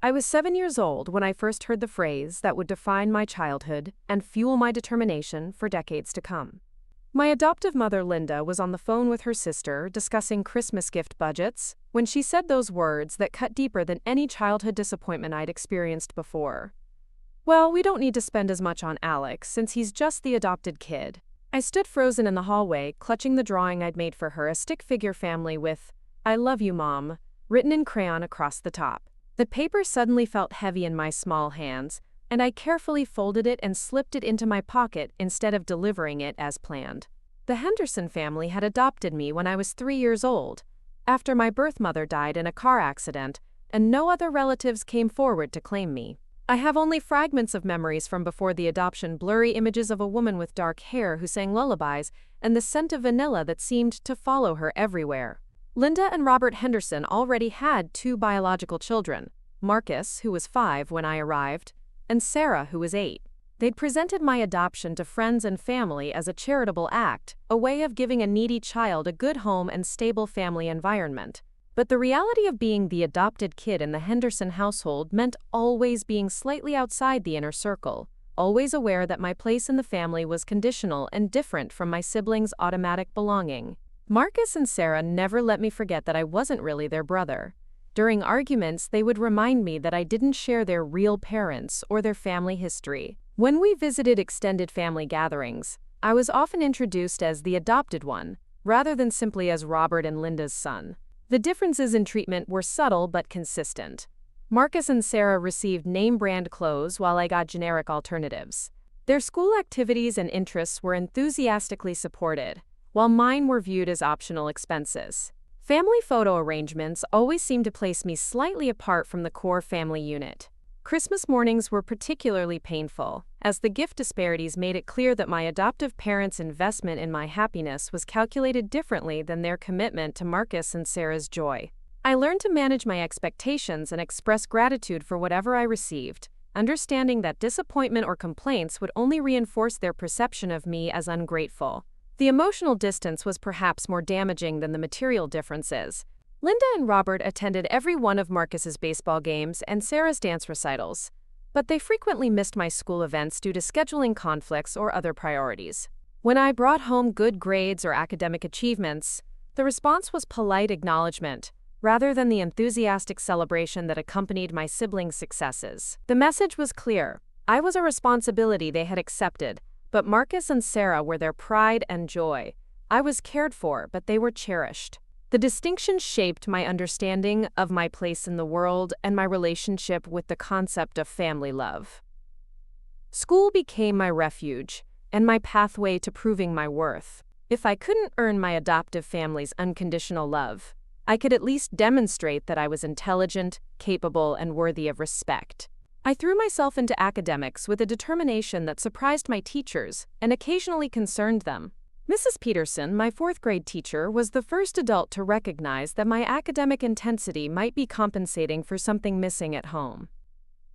I was 7 years old when I first heard the phrase that would define my childhood and fuel my determination for decades to come. My adoptive mother, Linda, was on the phone with her sister discussing Christmas gift budgets when she said those words that cut deeper than any childhood disappointment I'd experienced before. "Well, we don't need to spend as much on Alex since he's just the adopted kid." I stood frozen in the hallway, clutching the drawing I'd made for her, a stick figure family with, "I love you, Mom," written in crayon across the top. The paper suddenly felt heavy in my small hands, and I carefully folded it and slipped it into my pocket instead of delivering it as planned. The Henderson family had adopted me when I was 3 years old, after my birth mother died in a car accident, and no other relatives came forward to claim me. I have only fragments of memories from before the adoption, blurry images of a woman with dark hair who sang lullabies, and the scent of vanilla that seemed to follow her everywhere. Linda and Robert Henderson already had 2 biological children, Marcus, who was 5 when I arrived, and Sarah, who was 8. They'd presented my adoption to friends and family as a charitable act, a way of giving a needy child a good home and stable family environment. But the reality of being the adopted kid in the Henderson household meant always being slightly outside the inner circle, always aware that my place in the family was conditional and different from my siblings' automatic belonging. Marcus and Sarah never let me forget that I wasn't really their brother. During arguments, they would remind me that I didn't share their real parents or their family history. When we visited extended family gatherings, I was often introduced as the adopted one, rather than simply as Robert and Linda's son. The differences in treatment were subtle but consistent. Marcus and Sarah received name-brand clothes while I got generic alternatives. Their school activities and interests were enthusiastically supported, while mine were viewed as optional expenses. Family photo arrangements always seemed to place me slightly apart from the core family unit. Christmas mornings were particularly painful, as the gift disparities made it clear that my adoptive parents' investment in my happiness was calculated differently than their commitment to Marcus and Sarah's joy. I learned to manage my expectations and express gratitude for whatever I received, understanding that disappointment or complaints would only reinforce their perception of me as ungrateful. The emotional distance was perhaps more damaging than the material differences. Linda and Robert attended every one of Marcus's baseball games and Sarah's dance recitals, but they frequently missed my school events due to scheduling conflicts or other priorities. When I brought home good grades or academic achievements, the response was polite acknowledgement, rather than the enthusiastic celebration that accompanied my siblings' successes. The message was clear. I was a responsibility they had accepted, but Marcus and Sarah were their pride and joy. I was cared for, but they were cherished. The distinction shaped my understanding of my place in the world and my relationship with the concept of family love. School became my refuge and my pathway to proving my worth. If I couldn't earn my adoptive family's unconditional love, I could at least demonstrate that I was intelligent, capable, and worthy of respect. I threw myself into academics with a determination that surprised my teachers and occasionally concerned them. Mrs. Peterson, my 4th-grade teacher, was the first adult to recognize that my academic intensity might be compensating for something missing at home.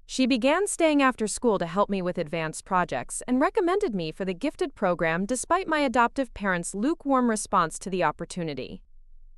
She began staying after school to help me with advanced projects and recommended me for the gifted program despite my adoptive parents' lukewarm response to the opportunity.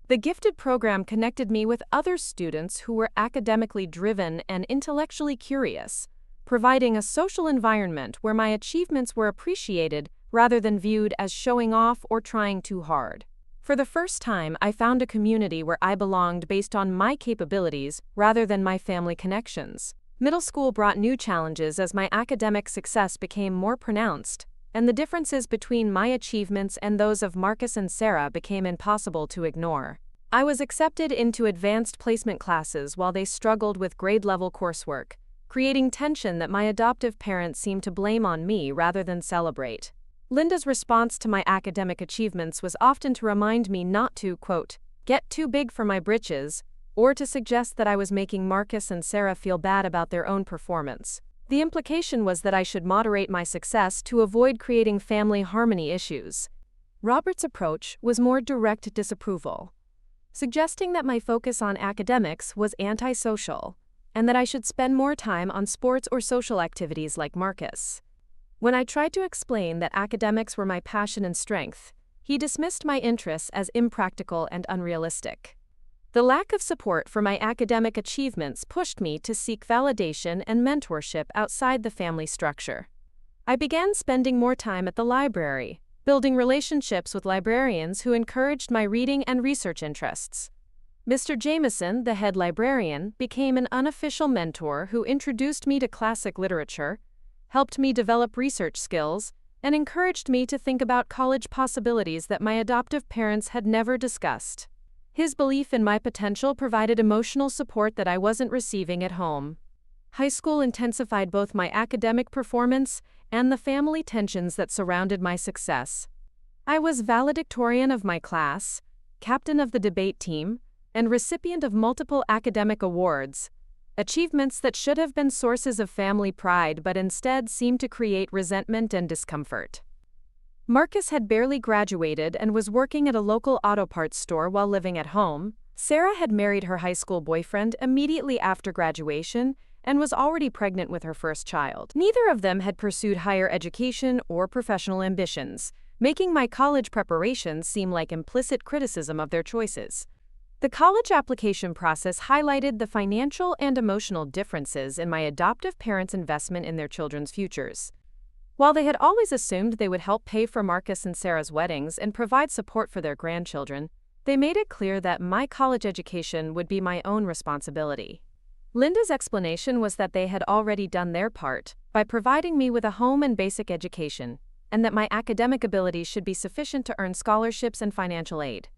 The gifted program connected me with other students who were academically driven and intellectually curious, providing a social environment where my achievements were appreciated rather than viewed as showing off or trying too hard. For the first time, I found a community where I belonged based on my capabilities rather than my family connections. Middle school brought new challenges as my academic success became more pronounced, and the differences between my achievements and those of Marcus and Sarah became impossible to ignore. I was accepted into advanced placement classes while they struggled with grade-level coursework, creating tension that my adoptive parents seemed to blame on me rather than celebrate. Linda's response to my academic achievements was often to remind me not to, quote, get too big for my britches, or to suggest that I was making Marcus and Sarah feel bad about their own performance. The implication was that I should moderate my success to avoid creating family harmony issues. Robert's approach was more direct disapproval, suggesting that my focus on academics was antisocial, and that I should spend more time on sports or social activities like Marcus. When I tried to explain that academics were my passion and strength, he dismissed my interests as impractical and unrealistic. The lack of support for my academic achievements pushed me to seek validation and mentorship outside the family structure. I began spending more time at the library, building relationships with librarians who encouraged my reading and research interests. Mr. Jameson, the head librarian, became an unofficial mentor who introduced me to classic literature, helped me develop research skills, and encouraged me to think about college possibilities that my adoptive parents had never discussed. His belief in my potential provided emotional support that I wasn't receiving at home. High school intensified both my academic performance and the family tensions that surrounded my success. I was valedictorian of my class, captain of the debate team, and recipient of multiple academic awards, achievements that should have been sources of family pride but instead seemed to create resentment and discomfort. Marcus had barely graduated and was working at a local auto parts store while living at home. Sarah had married her high school boyfriend immediately after graduation and was already pregnant with her first child. Neither of them had pursued higher education or professional ambitions, making my college preparations seem like implicit criticism of their choices. The college application process highlighted the financial and emotional differences in my adoptive parents' investment in their children's futures. While they had always assumed they would help pay for Marcus and Sarah's weddings and provide support for their grandchildren, they made it clear that my college education would be my own responsibility. Linda's explanation was that they had already done their part by providing me with a home and basic education, and that my academic abilities should be sufficient to earn scholarships and financial aid.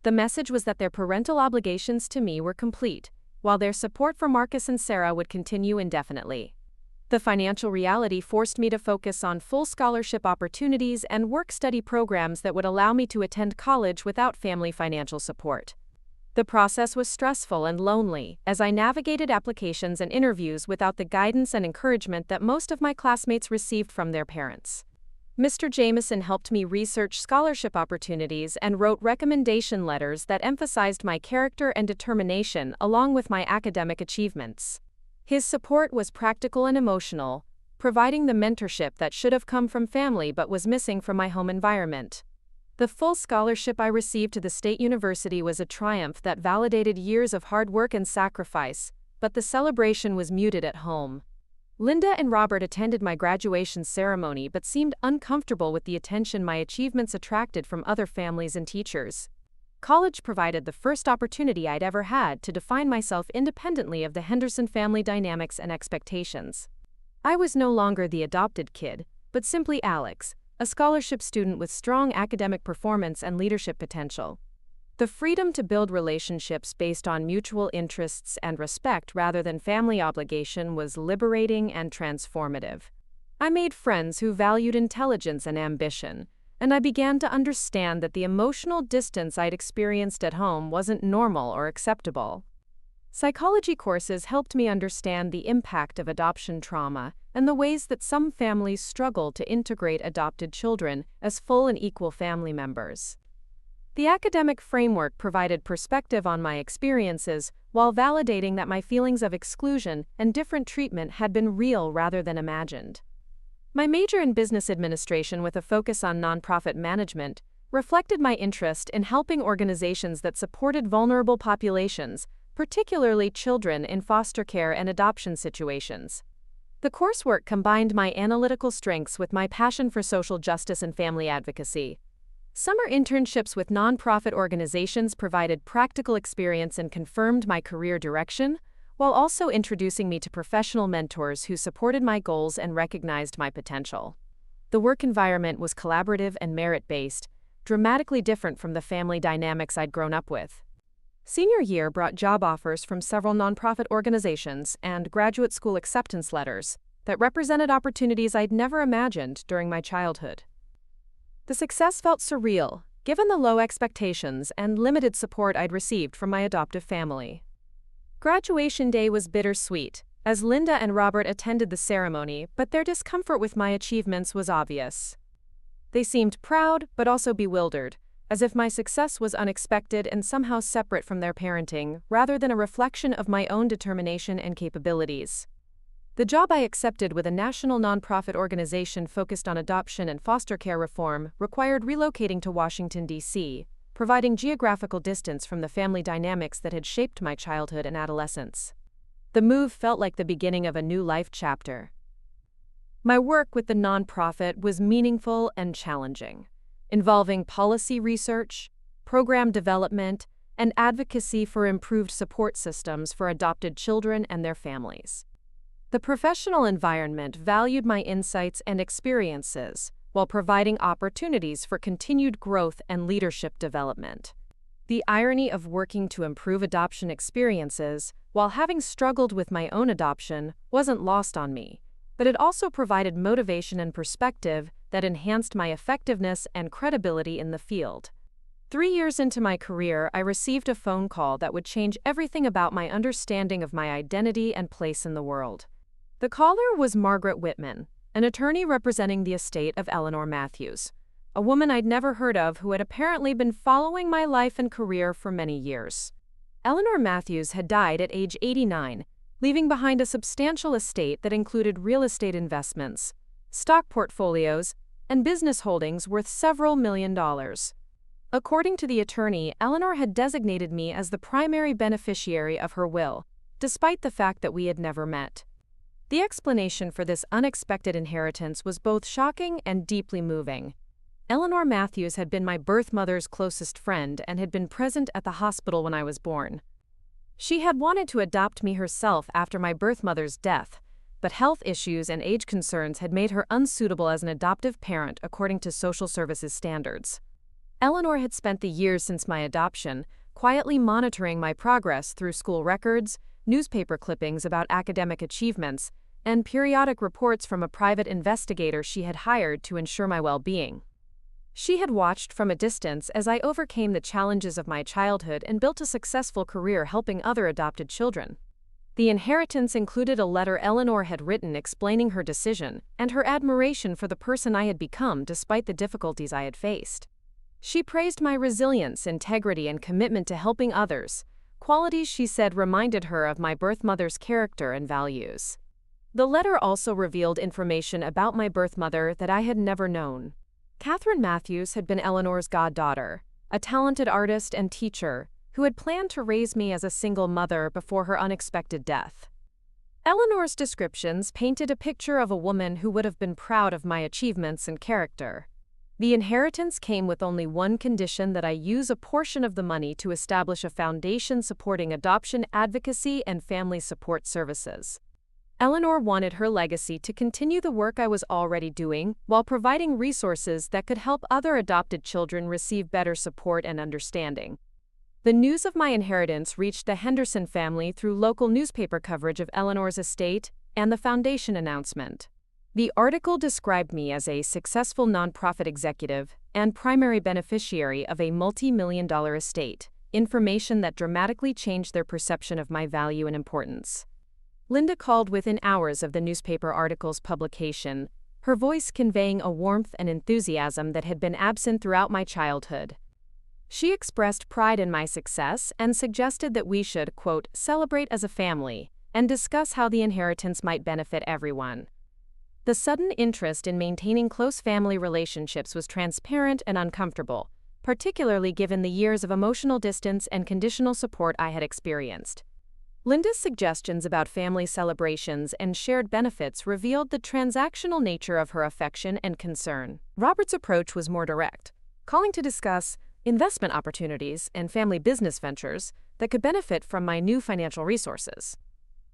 The message was that their parental obligations to me were complete, while their support for Marcus and Sarah would continue indefinitely. The financial reality forced me to focus on full scholarship opportunities and work-study programs that would allow me to attend college without family financial support. The process was stressful and lonely, as I navigated applications and interviews without the guidance and encouragement that most of my classmates received from their parents. Mr. Jameson helped me research scholarship opportunities and wrote recommendation letters that emphasized my character and determination along with my academic achievements. His support was practical and emotional, providing the mentorship that should have come from family but was missing from my home environment. The full scholarship I received to the state university was a triumph that validated years of hard work and sacrifice, but the celebration was muted at home. Linda and Robert attended my graduation ceremony but seemed uncomfortable with the attention my achievements attracted from other families and teachers. College provided the first opportunity I'd ever had to define myself independently of the Henderson family dynamics and expectations. I was no longer the adopted kid, but simply Alex, a scholarship student with strong academic performance and leadership potential. The freedom to build relationships based on mutual interests and respect rather than family obligation was liberating and transformative. I made friends who valued intelligence and ambition, and I began to understand that the emotional distance I'd experienced at home wasn't normal or acceptable. Psychology courses helped me understand the impact of adoption trauma and the ways that some families struggle to integrate adopted children as full and equal family members. The academic framework provided perspective on my experiences while validating that my feelings of exclusion and different treatment had been real rather than imagined. My major in business administration with a focus on nonprofit management reflected my interest in helping organizations that supported vulnerable populations, particularly children in foster care and adoption situations. The coursework combined my analytical strengths with my passion for social justice and family advocacy. Summer internships with nonprofit organizations provided practical experience and confirmed my career direction, while also introducing me to professional mentors who supported my goals and recognized my potential. The work environment was collaborative and merit-based, dramatically different from the family dynamics I'd grown up with. Senior year brought job offers from several nonprofit organizations and graduate school acceptance letters that represented opportunities I'd never imagined during my childhood. The success felt surreal, given the low expectations and limited support I'd received from my adoptive family. Graduation day was bittersweet, as Linda and Robert attended the ceremony, but their discomfort with my achievements was obvious. They seemed proud, but also bewildered, as if my success was unexpected and somehow separate from their parenting, rather than a reflection of my own determination and capabilities. The job I accepted with a national nonprofit organization focused on adoption and foster care reform required relocating to Washington, D.C., providing geographical distance from the family dynamics that had shaped my childhood and adolescence. The move felt like the beginning of a new life chapter. My work with the nonprofit was meaningful and challenging, involving policy research, program development, and advocacy for improved support systems for adopted children and their families. The professional environment valued my insights and experiences while providing opportunities for continued growth and leadership development. The irony of working to improve adoption experiences while having struggled with my own adoption wasn't lost on me, but it also provided motivation and perspective that enhanced my effectiveness and credibility in the field. 3 years into my career, I received a phone call that would change everything about my understanding of my identity and place in the world. The caller was Margaret Whitman, an attorney representing the estate of Eleanor Matthews, a woman I'd never heard of who had apparently been following my life and career for many years. Eleanor Matthews had died at age 89, leaving behind a substantial estate that included real estate investments, stock portfolios, and business holdings worth several $1 million. According to the attorney, Eleanor had designated me as the primary beneficiary of her will, despite the fact that we had never met. The explanation for this unexpected inheritance was both shocking and deeply moving. Eleanor Matthews had been my birth mother's closest friend and had been present at the hospital when I was born. She had wanted to adopt me herself after my birth mother's death, but health issues and age concerns had made her unsuitable as an adoptive parent according to social services standards. Eleanor had spent the years since my adoption quietly monitoring my progress through school records, newspaper clippings about academic achievements, and periodic reports from a private investigator she had hired to ensure my well-being. She had watched from a distance as I overcame the challenges of my childhood and built a successful career helping other adopted children. The inheritance included a letter Eleanor had written explaining her decision and her admiration for the person I had become despite the difficulties I had faced. She praised my resilience, integrity, and commitment to helping others, qualities she said reminded her of my birth mother's character and values. The letter also revealed information about my birth mother that I had never known. Catherine Matthews had been Eleanor's goddaughter, a talented artist and teacher who had planned to raise me as a single mother before her unexpected death. Eleanor's descriptions painted a picture of a woman who would have been proud of my achievements and character. The inheritance came with only one condition: that I use a portion of the money to establish a foundation supporting adoption advocacy and family support services. Eleanor wanted her legacy to continue the work I was already doing while providing resources that could help other adopted children receive better support and understanding. The news of my inheritance reached the Henderson family through local newspaper coverage of Eleanor's estate and the foundation announcement. The article described me as a successful nonprofit executive and primary beneficiary of a multi-million-dollar estate, information that dramatically changed their perception of my value and importance. Linda called within hours of the newspaper article's publication, her voice conveying a warmth and enthusiasm that had been absent throughout my childhood. She expressed pride in my success and suggested that we should, quote, celebrate as a family and discuss how the inheritance might benefit everyone. The sudden interest in maintaining close family relationships was transparent and uncomfortable, particularly given the years of emotional distance and conditional support I had experienced. Linda's suggestions about family celebrations and shared benefits revealed the transactional nature of her affection and concern. Robert's approach was more direct, calling to discuss investment opportunities and family business ventures that could benefit from my new financial resources.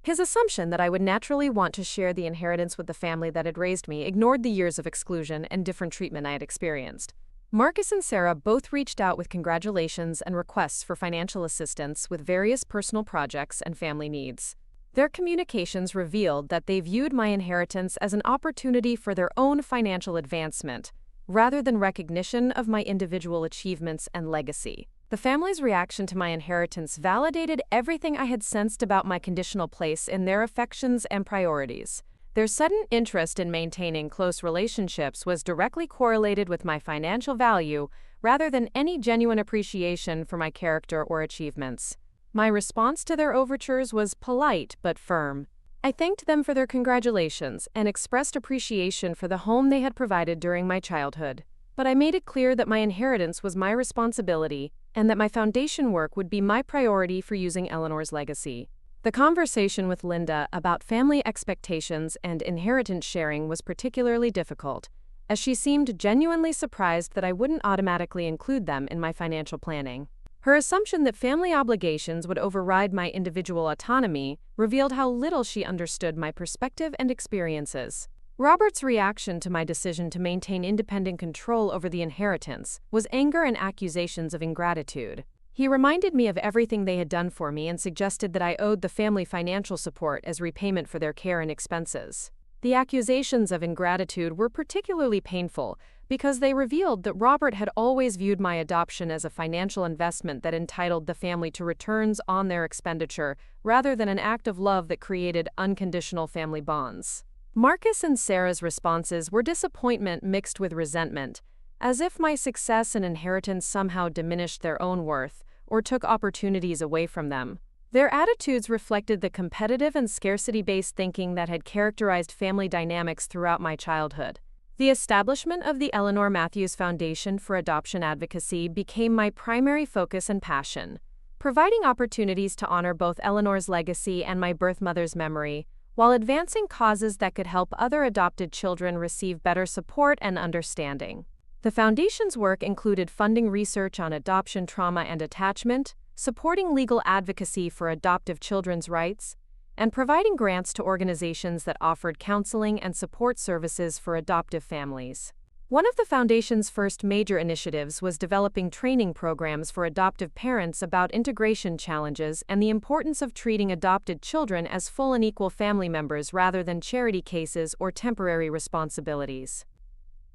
His assumption that I would naturally want to share the inheritance with the family that had raised me ignored the years of exclusion and different treatment I had experienced. Marcus and Sarah both reached out with congratulations and requests for financial assistance with various personal projects and family needs. Their communications revealed that they viewed my inheritance as an opportunity for their own financial advancement, rather than recognition of my individual achievements and legacy. The family's reaction to my inheritance validated everything I had sensed about my conditional place in their affections and priorities. Their sudden interest in maintaining close relationships was directly correlated with my financial value rather than any genuine appreciation for my character or achievements. My response to their overtures was polite but firm. I thanked them for their congratulations and expressed appreciation for the home they had provided during my childhood. but I made it clear that my inheritance was my responsibility and that my foundation work would be my priority for using Eleanor's legacy. The conversation with Linda about family expectations and inheritance sharing was particularly difficult, as she seemed genuinely surprised that I wouldn't automatically include them in my financial planning. Her assumption that family obligations would override my individual autonomy revealed how little she understood my perspective and experiences. Robert's reaction to my decision to maintain independent control over the inheritance was anger and accusations of ingratitude. He reminded me of everything they had done for me and suggested that I owed the family financial support as repayment for their care and expenses. The accusations of ingratitude were particularly painful because they revealed that Robert had always viewed my adoption as a financial investment that entitled the family to returns on their expenditure rather than an act of love that created unconditional family bonds. Marcus and Sarah's responses were disappointment mixed with resentment, as if my success and inheritance somehow diminished their own worth or took opportunities away from them. Their attitudes reflected the competitive and scarcity-based thinking that had characterized family dynamics throughout my childhood. The establishment of the Eleanor Matthews Foundation for Adoption Advocacy became my primary focus and passion, providing opportunities to honor both Eleanor's legacy and my birth mother's memory, while advancing causes that could help other adopted children receive better support and understanding. The Foundation's work included funding research on adoption trauma and attachment, supporting legal advocacy for adoptive children's rights, and providing grants to organizations that offered counseling and support services for adoptive families. One of the Foundation's first major initiatives was developing training programs for adoptive parents about integration challenges and the importance of treating adopted children as full and equal family members rather than charity cases or temporary responsibilities.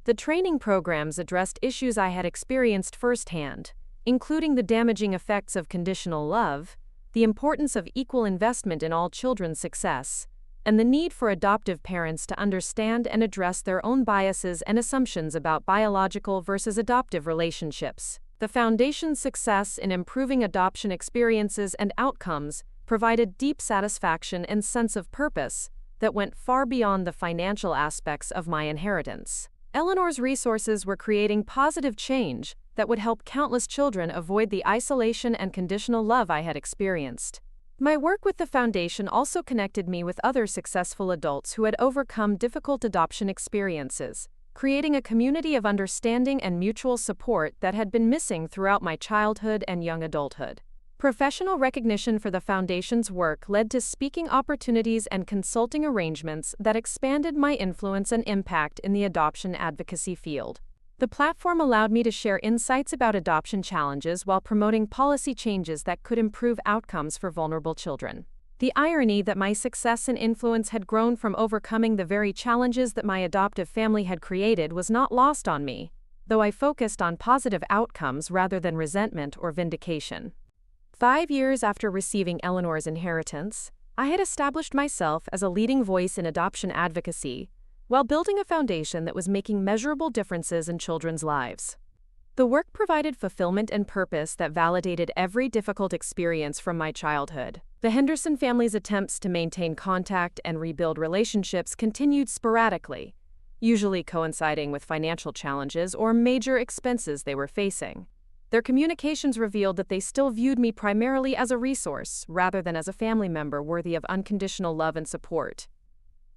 The training programs addressed issues I had experienced firsthand, including the damaging effects of conditional love, the importance of equal investment in all children's success, and the need for adoptive parents to understand and address their own biases and assumptions about biological versus adoptive relationships. The Foundation's success in improving adoption experiences and outcomes provided deep satisfaction and sense of purpose that went far beyond the financial aspects of my inheritance. Eleanor's resources were creating positive change that would help countless children avoid the isolation and conditional love I had experienced. My work with the Foundation also connected me with other successful adults who had overcome difficult adoption experiences, creating a community of understanding and mutual support that had been missing throughout my childhood and young adulthood. Professional recognition for the Foundation's work led to speaking opportunities and consulting arrangements that expanded my influence and impact in the adoption advocacy field. The platform allowed me to share insights about adoption challenges while promoting policy changes that could improve outcomes for vulnerable children. The irony that my success and influence had grown from overcoming the very challenges that my adoptive family had created was not lost on me, though I focused on positive outcomes rather than resentment or vindication. 5 years after receiving Eleanor's inheritance, I had established myself as a leading voice in adoption advocacy, while building a foundation that was making measurable differences in children's lives. The work provided fulfillment and purpose that validated every difficult experience from my childhood. The Henderson family's attempts to maintain contact and rebuild relationships continued sporadically, usually coinciding with financial challenges or major expenses they were facing. Their communications revealed that they still viewed me primarily as a resource rather than as a family member worthy of unconditional love and support.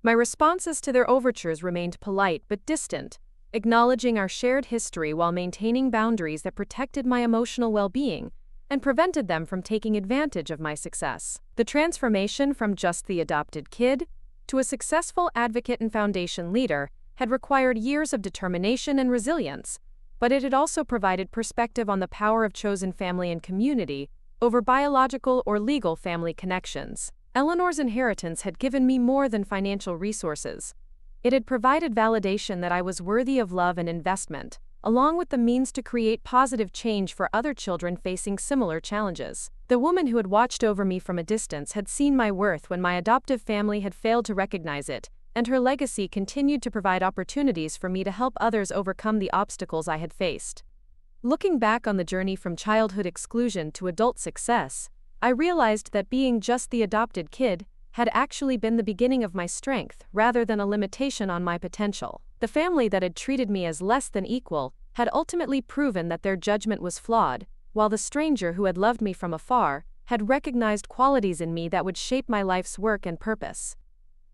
My responses to their overtures remained polite but distant, acknowledging our shared history while maintaining boundaries that protected my emotional well-being and prevented them from taking advantage of my success. The transformation from just the adopted kid to a successful advocate and foundation leader had required years of determination and resilience, but it had also provided perspective on the power of chosen family and community over biological or legal family connections. Eleanor's inheritance had given me more than financial resources. It had provided validation that I was worthy of love and investment, along with the means to create positive change for other children facing similar challenges. The woman who had watched over me from a distance had seen my worth when my adoptive family had failed to recognize it, and her legacy continued to provide opportunities for me to help others overcome the obstacles I had faced. Looking back on the journey from childhood exclusion to adult success, I realized that being just the adopted kid had actually been the beginning of my strength rather than a limitation on my potential. The family that had treated me as less than equal had ultimately proven that their judgment was flawed, while the stranger who had loved me from afar had recognized qualities in me that would shape my life's work and purpose.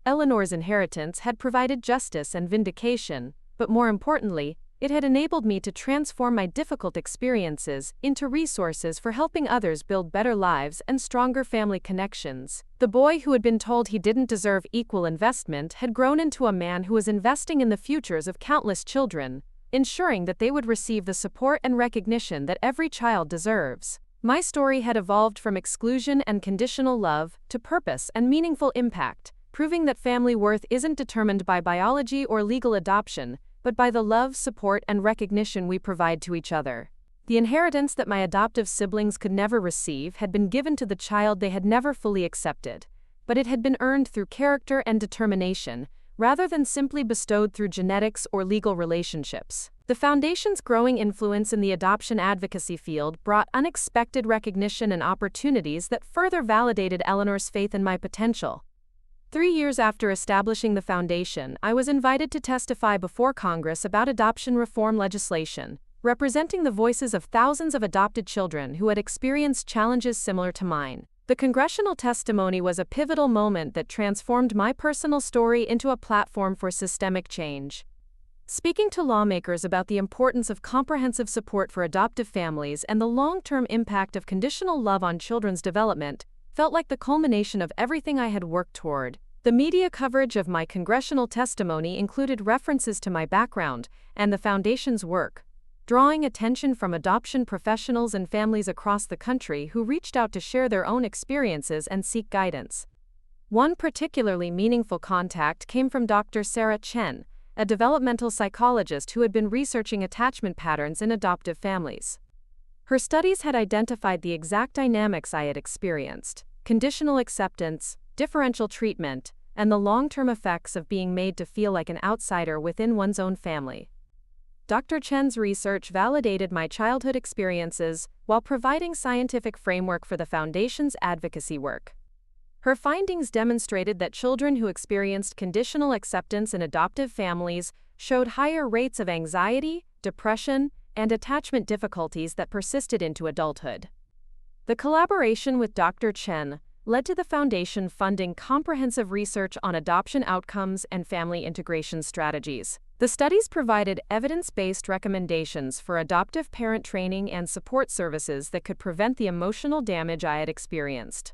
Eleanor's inheritance had provided justice and vindication, but more importantly, it had enabled me to transform my difficult experiences into resources for helping others build better lives and stronger family connections. The boy who had been told he didn't deserve equal investment had grown into a man who was investing in the futures of countless children, ensuring that they would receive the support and recognition that every child deserves. My story had evolved from exclusion and conditional love to purpose and meaningful impact, proving that family worth isn't determined by biology or legal adoption, but by the love, support, and recognition we provide to each other. The inheritance that my adoptive siblings could never receive had been given to the child they had never fully accepted, but it had been earned through character and determination, rather than simply bestowed through genetics or legal relationships. The Foundation's growing influence in the adoption advocacy field brought unexpected recognition and opportunities that further validated Eleanor's faith in my potential. 3 years after establishing the Foundation, I was invited to testify before Congress about adoption reform legislation, representing the voices of thousands of adopted children who had experienced challenges similar to mine. The congressional testimony was a pivotal moment that transformed my personal story into a platform for systemic change. Speaking to lawmakers about the importance of comprehensive support for adoptive families and the long-term impact of conditional love on children's development felt like the culmination of everything I had worked toward. The media coverage of my congressional testimony included references to my background and the Foundation's work, drawing attention from adoption professionals and families across the country who reached out to share their own experiences and seek guidance. One particularly meaningful contact came from Dr. Sarah Chen, a developmental psychologist who had been researching attachment patterns in adoptive families. Her studies had identified the exact dynamics I had experienced: conditional acceptance, differential treatment, and the long-term effects of being made to feel like an outsider within one's own family. Dr. Chen's research validated my childhood experiences while providing scientific framework for the Foundation's advocacy work. Her findings demonstrated that children who experienced conditional acceptance in adoptive families showed higher rates of anxiety, depression, and attachment difficulties that persisted into adulthood. The collaboration with Dr. Chen led to the Foundation funding comprehensive research on adoption outcomes and family integration strategies. The studies provided evidence-based recommendations for adoptive parent training and support services that could prevent the emotional damage I had experienced.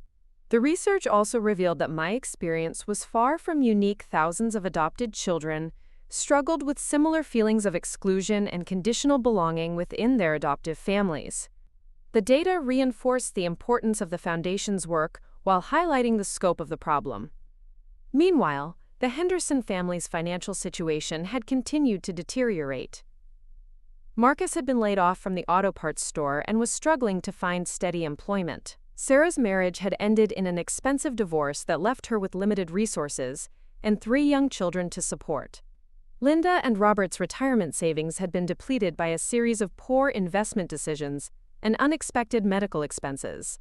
The research also revealed that my experience was far from unique. Thousands of adopted children struggled with similar feelings of exclusion and conditional belonging within their adoptive families. The data reinforced the importance of the Foundation's work while highlighting the scope of the problem. Meanwhile, the Henderson family's financial situation had continued to deteriorate. Marcus had been laid off from the auto parts store and was struggling to find steady employment. Sarah's marriage had ended in an expensive divorce that left her with limited resources and 3 young children to support. Linda and Robert's retirement savings had been depleted by a series of poor investment decisions and unexpected medical expenses.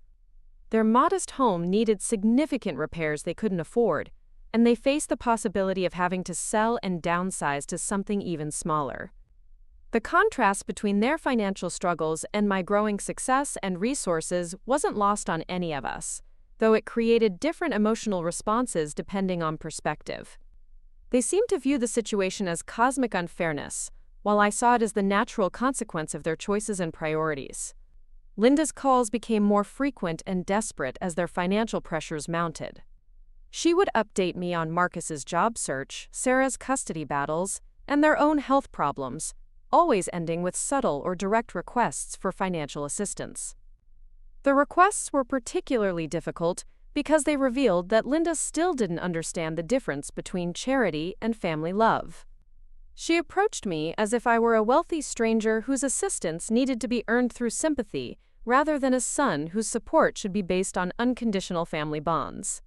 Their modest home needed significant repairs they couldn't afford, and they faced the possibility of having to sell and downsize to something even smaller. The contrast between their financial struggles and my growing success and resources wasn't lost on any of us, though it created different emotional responses depending on perspective. They seemed to view the situation as cosmic unfairness, while I saw it as the natural consequence of their choices and priorities. Linda's calls became more frequent and desperate as their financial pressures mounted. She would update me on Marcus's job search, Sarah's custody battles, and their own health problems, always ending with subtle or direct requests for financial assistance. The requests were particularly difficult because they revealed that Linda still didn't understand the difference between charity and family love. She approached me as if I were a wealthy stranger whose assistance needed to be earned through sympathy, rather than a son whose support should be based on unconditional family bonds.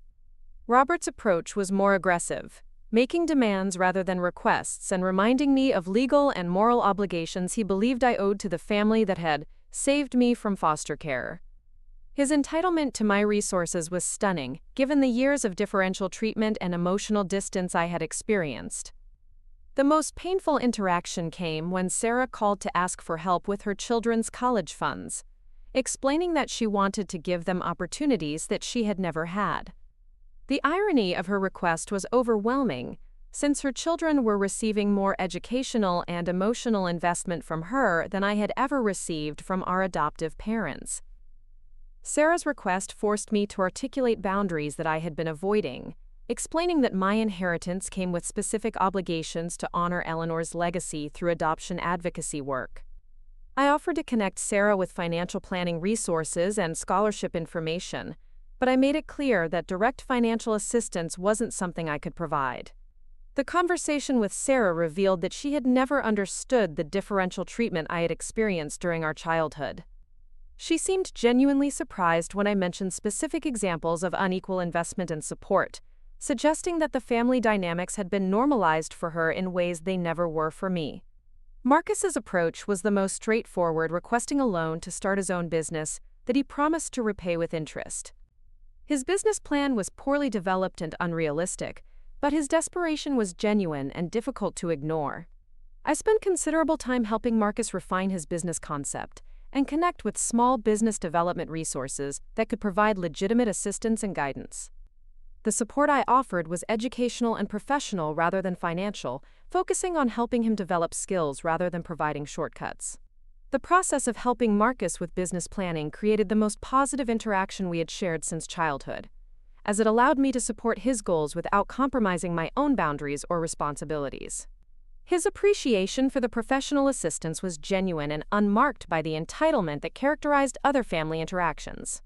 Robert's approach was more aggressive, making demands rather than requests and reminding me of legal and moral obligations he believed I owed to the family that had saved me from foster care. His entitlement to my resources was stunning, given the years of differential treatment and emotional distance I had experienced. The most painful interaction came when Sarah called to ask for help with her children's college funds, explaining that she wanted to give them opportunities that she had never had. The irony of her request was overwhelming, since her children were receiving more educational and emotional investment from her than I had ever received from our adoptive parents. Sarah's request forced me to articulate boundaries that I had been avoiding, explaining that my inheritance came with specific obligations to honor Eleanor's legacy through adoption advocacy work. I offered to connect Sarah with financial planning resources and scholarship information, but I made it clear that direct financial assistance wasn't something I could provide. The conversation with Sarah revealed that she had never understood the differential treatment I had experienced during our childhood. She seemed genuinely surprised when I mentioned specific examples of unequal investment and support, suggesting that the family dynamics had been normalized for her in ways they never were for me. Marcus's approach was the most straightforward, requesting a loan to start his own business that he promised to repay with interest. His business plan was poorly developed and unrealistic, but his desperation was genuine and difficult to ignore. I spent considerable time helping Marcus refine his business concept and connect with small business development resources that could provide legitimate assistance and guidance. The support I offered was educational and professional rather than financial, focusing on helping him develop skills rather than providing shortcuts. The process of helping Marcus with business planning created the most positive interaction we had shared since childhood, as it allowed me to support his goals without compromising my own boundaries or responsibilities. His appreciation for the professional assistance was genuine and unmarked by the entitlement that characterized other family interactions.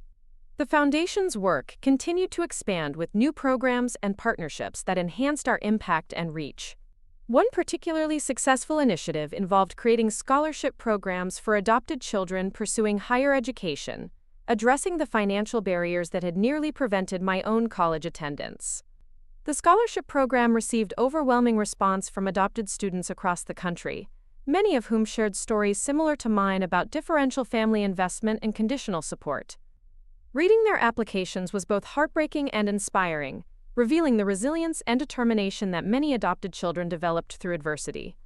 The Foundation's work continued to expand with new programs and partnerships that enhanced our impact and reach. One particularly successful initiative involved creating scholarship programs for adopted children pursuing higher education, addressing the financial barriers that had nearly prevented my own college attendance. The scholarship program received overwhelming response from adopted students across the country, many of whom shared stories similar to mine about differential family investment and conditional support. Reading their applications was both heartbreaking and inspiring, revealing the resilience and determination that many adopted children developed through adversity.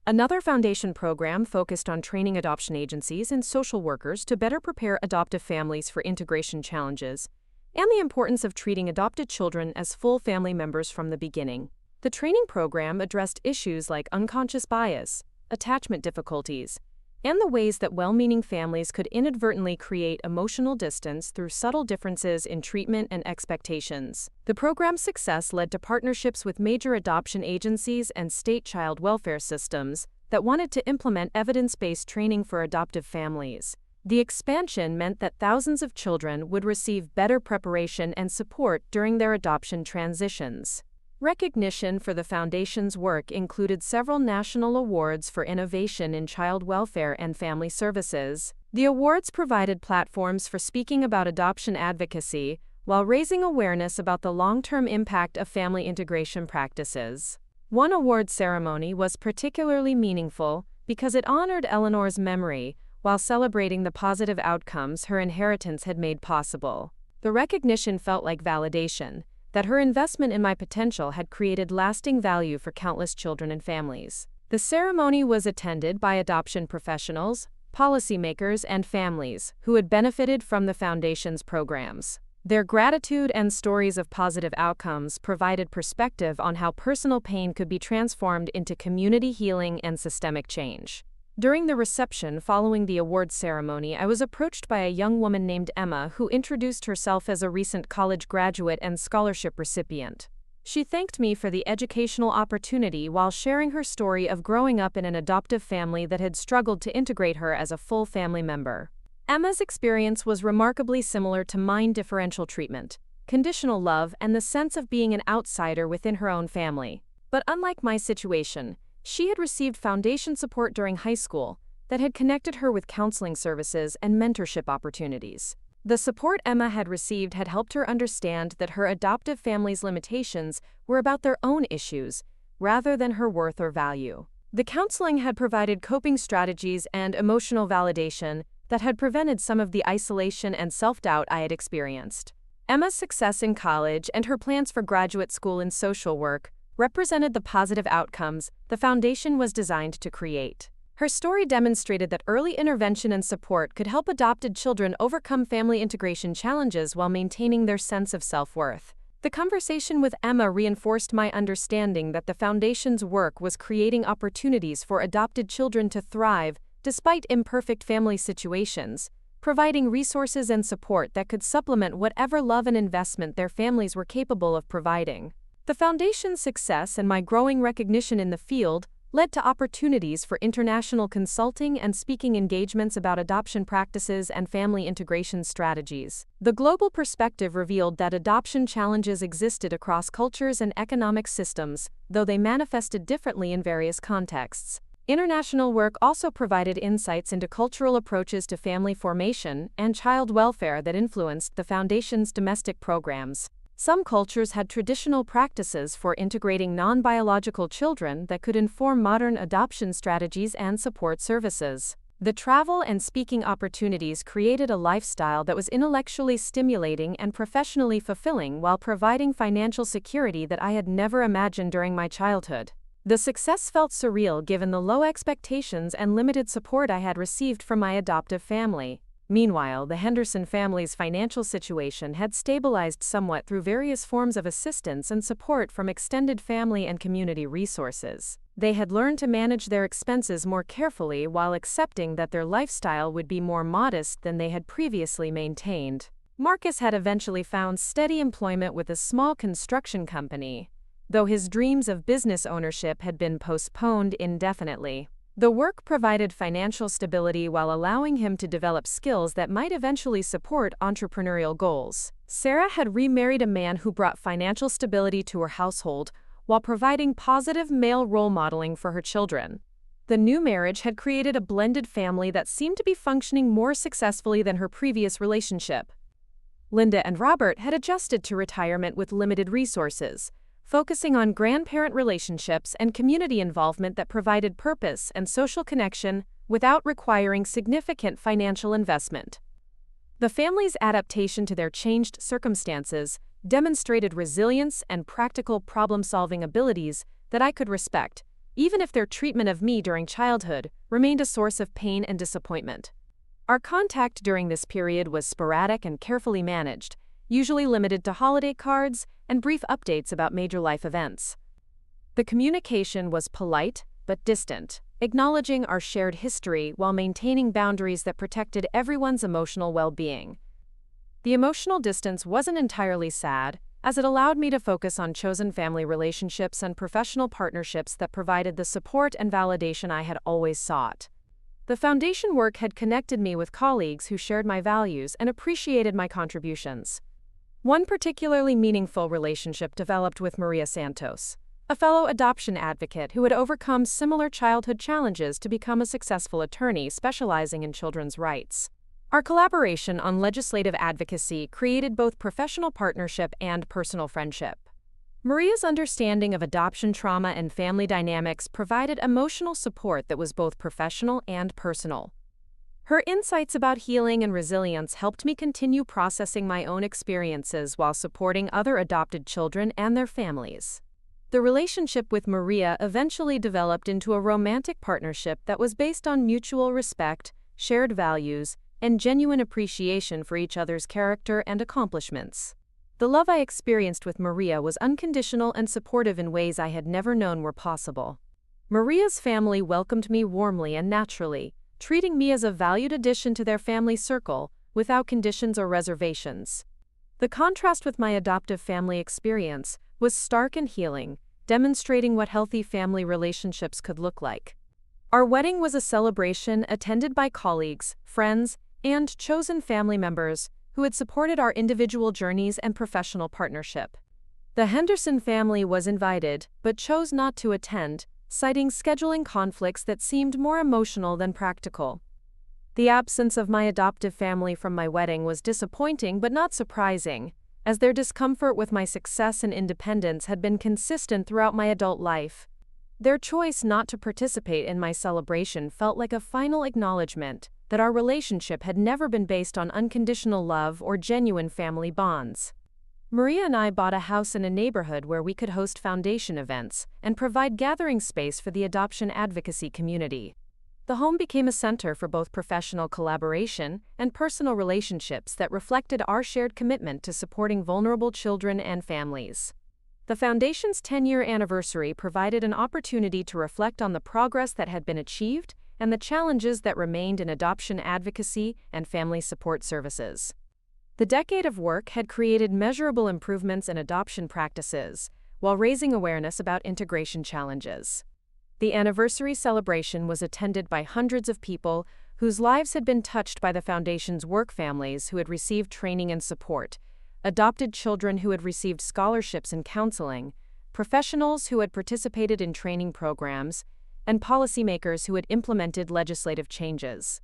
Another foundation program focused on training adoption agencies and social workers to better prepare adoptive families for integration challenges, and the importance of treating adopted children as full family members from the beginning. The training program addressed issues like unconscious bias, attachment difficulties, and the ways that well-meaning families could inadvertently create emotional distance through subtle differences in treatment and expectations. The program's success led to partnerships with major adoption agencies and state child welfare systems that wanted to implement evidence-based training for adoptive families. The expansion meant that thousands of children would receive better preparation and support during their adoption transitions. Recognition for the Foundation's work included several national awards for innovation in child welfare and family services. The awards provided platforms for speaking about adoption advocacy while raising awareness about the long-term impact of family integration practices. One award ceremony was particularly meaningful because it honored Eleanor's memory while celebrating the positive outcomes her inheritance had made possible. The recognition felt like validation that her investment in my potential had created lasting value for countless children and families. The ceremony was attended by adoption professionals, policymakers, and families who had benefited from the Foundation's programs. Their gratitude and stories of positive outcomes provided perspective on how personal pain could be transformed into community healing and systemic change. During the reception following the award ceremony, I was approached by a young woman named Emma who introduced herself as a recent college graduate and scholarship recipient. She thanked me for the educational opportunity while sharing her story of growing up in an adoptive family that had struggled to integrate her as a full family member. Emma's experience was remarkably similar to mine: differential treatment, conditional love, and the sense of being an outsider within her own family. But unlike my situation, she had received Foundation support during high school that had connected her with counseling services and mentorship opportunities. The support Emma had received had helped her understand that her adoptive family's limitations were about their own issues, rather than her worth or value. The counseling had provided coping strategies and emotional validation that had prevented some of the isolation and self-doubt I had experienced. Emma's success in college and her plans for graduate school in social work represented the positive outcomes the foundation was designed to create. Her story demonstrated that early intervention and support could help adopted children overcome family integration challenges while maintaining their sense of self-worth. The conversation with Emma reinforced my understanding that the foundation's work was creating opportunities for adopted children to thrive despite imperfect family situations, providing resources and support that could supplement whatever love and investment their families were capable of providing. The foundation's success and my growing recognition in the field led to opportunities for international consulting and speaking engagements about adoption practices and family integration strategies. The global perspective revealed that adoption challenges existed across cultures and economic systems, though they manifested differently in various contexts. International work also provided insights into cultural approaches to family formation and child welfare that influenced the Foundation's domestic programs. Some cultures had traditional practices for integrating non-biological children that could inform modern adoption strategies and support services. The travel and speaking opportunities created a lifestyle that was intellectually stimulating and professionally fulfilling while providing financial security that I had never imagined during my childhood. The success felt surreal given the low expectations and limited support I had received from my adoptive family. Meanwhile, the Henderson family's financial situation had stabilized somewhat through various forms of assistance and support from extended family and community resources. They had learned to manage their expenses more carefully while accepting that their lifestyle would be more modest than they had previously maintained. Marcus had eventually found steady employment with a small construction company, though his dreams of business ownership had been postponed indefinitely. The work provided financial stability while allowing him to develop skills that might eventually support entrepreneurial goals. Sarah had remarried a man who brought financial stability to her household while providing positive male role modeling for her children. The new marriage had created a blended family that seemed to be functioning more successfully than her previous relationship. Linda and Robert had adjusted to retirement with limited resources, focusing on grandparent relationships and community involvement that provided purpose and social connection without requiring significant financial investment. The family's adaptation to their changed circumstances demonstrated resilience and practical problem-solving abilities that I could respect, even if their treatment of me during childhood remained a source of pain and disappointment. Our contact during this period was sporadic and carefully managed, usually limited to holiday cards and brief updates about major life events. The communication was polite but distant, acknowledging our shared history while maintaining boundaries that protected everyone's emotional well-being. The emotional distance wasn't entirely sad, as it allowed me to focus on chosen family relationships and professional partnerships that provided the support and validation I had always sought. The foundation work had connected me with colleagues who shared my values and appreciated my contributions. One particularly meaningful relationship developed with Maria Santos, a fellow adoption advocate who had overcome similar childhood challenges to become a successful attorney specializing in children's rights. Our collaboration on legislative advocacy created both professional partnership and personal friendship. Maria's understanding of adoption trauma and family dynamics provided emotional support that was both professional and personal. Her insights about healing and resilience helped me continue processing my own experiences while supporting other adopted children and their families. The relationship with Maria eventually developed into a romantic partnership that was based on mutual respect, shared values, and genuine appreciation for each other's character and accomplishments. The love I experienced with Maria was unconditional and supportive in ways I had never known were possible. Maria's family welcomed me warmly and naturally, treating me as a valued addition to their family circle, without conditions or reservations. The contrast with my adoptive family experience was stark and healing, demonstrating what healthy family relationships could look like. Our wedding was a celebration attended by colleagues, friends, and chosen family members who had supported our individual journeys and professional partnership. The Henderson family was invited, but chose not to attend, citing scheduling conflicts that seemed more emotional than practical. The absence of my adoptive family from my wedding was disappointing but not surprising, as their discomfort with my success and independence had been consistent throughout my adult life. Their choice not to participate in my celebration felt like a final acknowledgement that our relationship had never been based on unconditional love or genuine family bonds. Maria and I bought a house in a neighborhood where we could host foundation events and provide gathering space for the adoption advocacy community. The home became a center for both professional collaboration and personal relationships that reflected our shared commitment to supporting vulnerable children and families. The Foundation's 10-year anniversary provided an opportunity to reflect on the progress that had been achieved and the challenges that remained in adoption advocacy and family support services. The decade of work had created measurable improvements in adoption practices, while raising awareness about integration challenges. The anniversary celebration was attended by hundreds of people whose lives had been touched by the Foundation's work, families who had received training and support, adopted children who had received scholarships and counseling, professionals who had participated in training programs, and policymakers who had implemented legislative changes.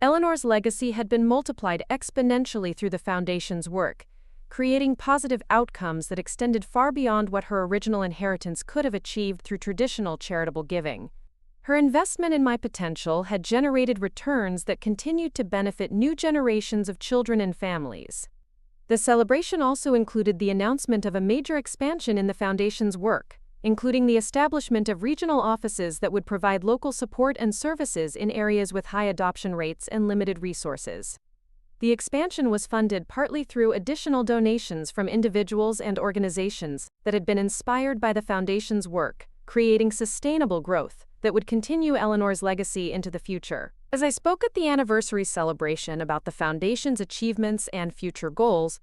Eleanor's legacy had been multiplied exponentially through the Foundation's work, creating positive outcomes that extended far beyond what her original inheritance could have achieved through traditional charitable giving. Her investment in my potential had generated returns that continued to benefit new generations of children and families. The celebration also included the announcement of a major expansion in the Foundation's work, including the establishment of regional offices that would provide local support and services in areas with high adoption rates and limited resources. The expansion was funded partly through additional donations from individuals and organizations that had been inspired by the Foundation's work, creating sustainable growth that would continue Eleanor's legacy into the future. As I spoke at the anniversary celebration about the Foundation's achievements and future goals,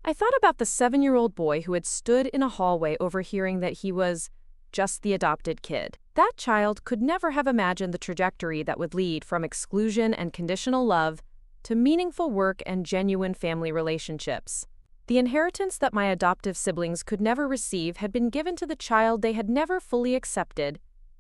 I thought about the 7-year-old boy who had stood in a hallway overhearing that he was just the adopted kid. That child could never have imagined the trajectory that would lead from exclusion and conditional love to meaningful work and genuine family relationships. The inheritance that my adoptive siblings could never receive had been given to the child they had never fully accepted,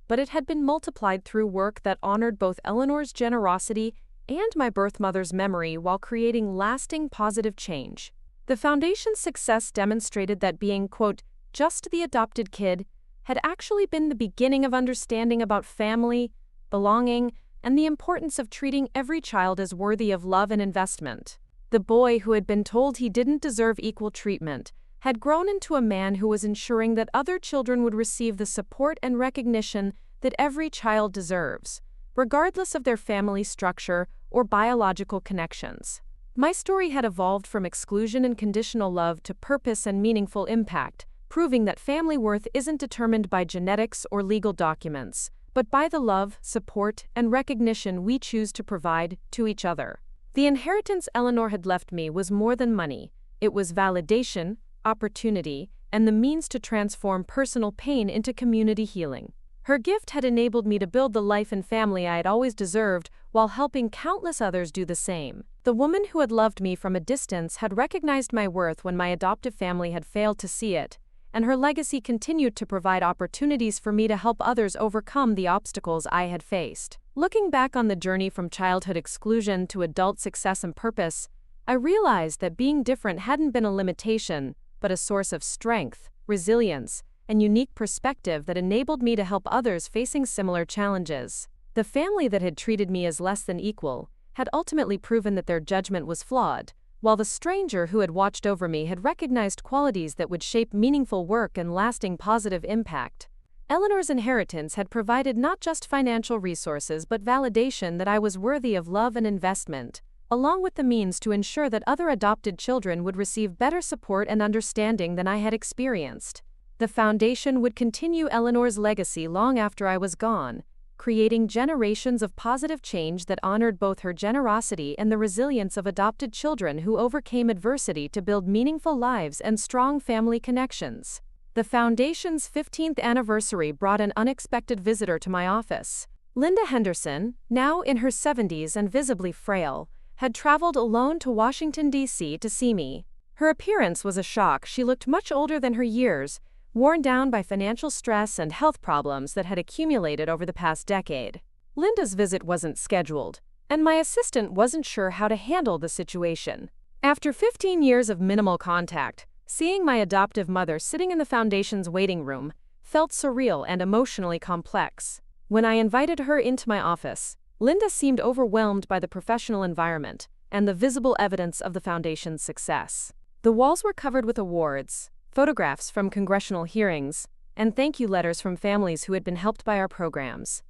but it had been multiplied through work that honored both Eleanor's generosity and my birth mother's memory while creating lasting positive change. The Foundation's success demonstrated that being, quote, just the adopted kid had actually been the beginning of understanding about family, belonging, and the importance of treating every child as worthy of love and investment. The boy who had been told he didn't deserve equal treatment had grown into a man who was ensuring that other children would receive the support and recognition that every child deserves, regardless of their family structure or biological connections. My story had evolved from exclusion and conditional love to purpose and meaningful impact, proving that family worth isn't determined by genetics or legal documents, but by the love, support, and recognition we choose to provide to each other. The inheritance Eleanor had left me was more than money. It was validation, opportunity, and the means to transform personal pain into community healing. Her gift had enabled me to build the life and family I had always deserved while helping countless others do the same. The woman who had loved me from a distance had recognized my worth when my adoptive family had failed to see it, and her legacy continued to provide opportunities for me to help others overcome the obstacles I had faced. Looking back on the journey from childhood exclusion to adult success and purpose, I realized that being different hadn't been a limitation, but a source of strength, resilience, and unique perspective that enabled me to help others facing similar challenges. The family that had treated me as less than equal had ultimately proven that their judgment was flawed, while the stranger who had watched over me had recognized qualities that would shape meaningful work and lasting positive impact. Eleanor's inheritance had provided not just financial resources but validation that I was worthy of love and investment, along with the means to ensure that other adopted children would receive better support and understanding than I had experienced. The Foundation would continue Eleanor's legacy long after I was gone, creating generations of positive change that honored both her generosity and the resilience of adopted children who overcame adversity to build meaningful lives and strong family connections. The Foundation's 15th anniversary brought an unexpected visitor to my office. Linda Henderson, now in her 70s and visibly frail, had traveled alone to Washington, D.C. to see me. Her appearance was a shock. She looked much older than her years, worn down by financial stress and health problems that had accumulated over the past decade. Linda's visit wasn't scheduled, and my assistant wasn't sure how to handle the situation. After 15 years of minimal contact, seeing my adoptive mother sitting in the Foundation's waiting room felt surreal and emotionally complex. When I invited her into my office, Linda seemed overwhelmed by the professional environment and the visible evidence of the Foundation's success. The walls were covered with awards, photographs from congressional hearings, and thank you letters from families who had been helped by our programs.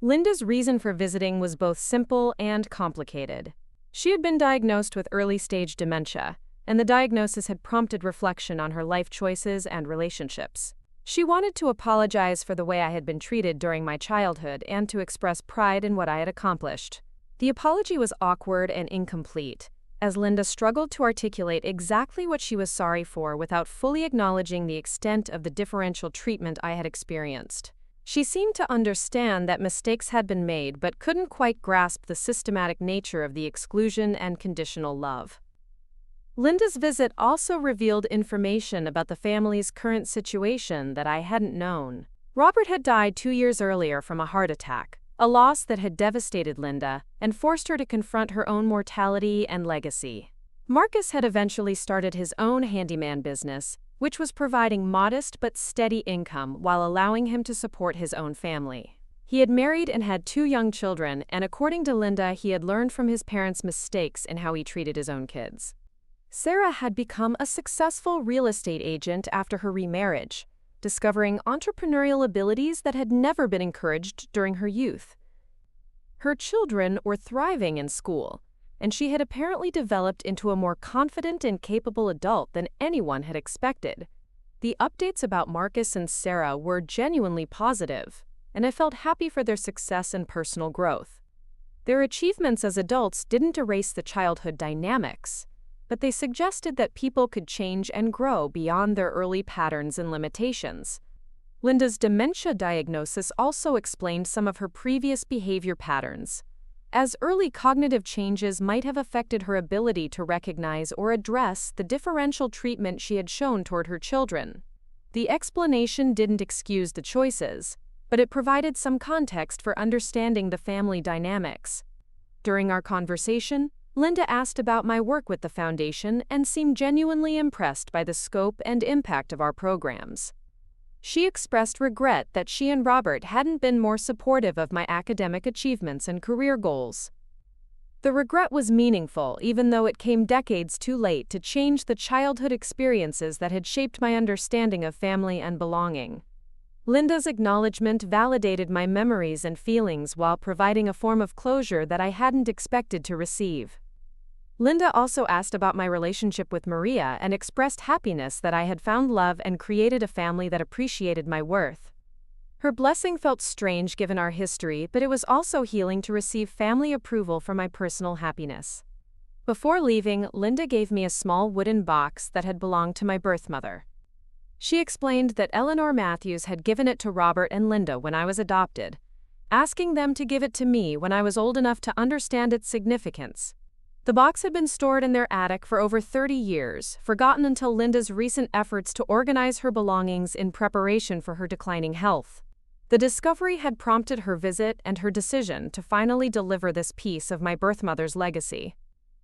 Linda's reason for visiting was both simple and complicated. She had been diagnosed with early-stage dementia, and the diagnosis had prompted reflection on her life choices and relationships. She wanted to apologize for the way I had been treated during my childhood and to express pride in what I had accomplished. The apology was awkward and incomplete, as Linda struggled to articulate exactly what she was sorry for without fully acknowledging the extent of the differential treatment I had experienced. She seemed to understand that mistakes had been made but couldn't quite grasp the systematic nature of the exclusion and conditional love. Linda's visit also revealed information about the family's current situation that I hadn't known. Robert had died 2 years earlier from a heart attack, a loss that had devastated Linda and forced her to confront her own mortality and legacy. Marcus had eventually started his own handyman business, which was providing modest but steady income while allowing him to support his own family. He had married and had 2 young children, and according to Linda, he had learned from his parents' mistakes in how he treated his own kids. Sarah had become a successful real estate agent after her remarriage, discovering entrepreneurial abilities that had never been encouraged during her youth. Her children were thriving in school, and she had apparently developed into a more confident and capable adult than anyone had expected. The updates about Marcus and Sarah were genuinely positive, and I felt happy for their success and personal growth. Their achievements as adults didn't erase the childhood dynamics, but they suggested that people could change and grow beyond their early patterns and limitations. Linda's dementia diagnosis also explained some of her previous behavior patterns, as early cognitive changes might have affected her ability to recognize or address the differential treatment she had shown toward her children. The explanation didn't excuse the choices, but it provided some context for understanding the family dynamics. During our conversation, Linda asked about my work with the foundation and seemed genuinely impressed by the scope and impact of our programs. She expressed regret that she and Robert hadn't been more supportive of my academic achievements and career goals. The regret was meaningful, even though it came decades too late to change the childhood experiences that had shaped my understanding of family and belonging. Linda's acknowledgement validated my memories and feelings while providing a form of closure that I hadn't expected to receive. Linda also asked about my relationship with Maria and expressed happiness that I had found love and created a family that appreciated my worth. Her blessing felt strange given our history, but it was also healing to receive family approval for my personal happiness. Before leaving, Linda gave me a small wooden box that had belonged to my birth mother. She explained that Eleanor Matthews had given it to Robert and Linda when I was adopted, asking them to give it to me when I was old enough to understand its significance. The box had been stored in their attic for over 30 years, forgotten until Linda's recent efforts to organize her belongings in preparation for her declining health. The discovery had prompted her visit and her decision to finally deliver this piece of my birth mother's legacy.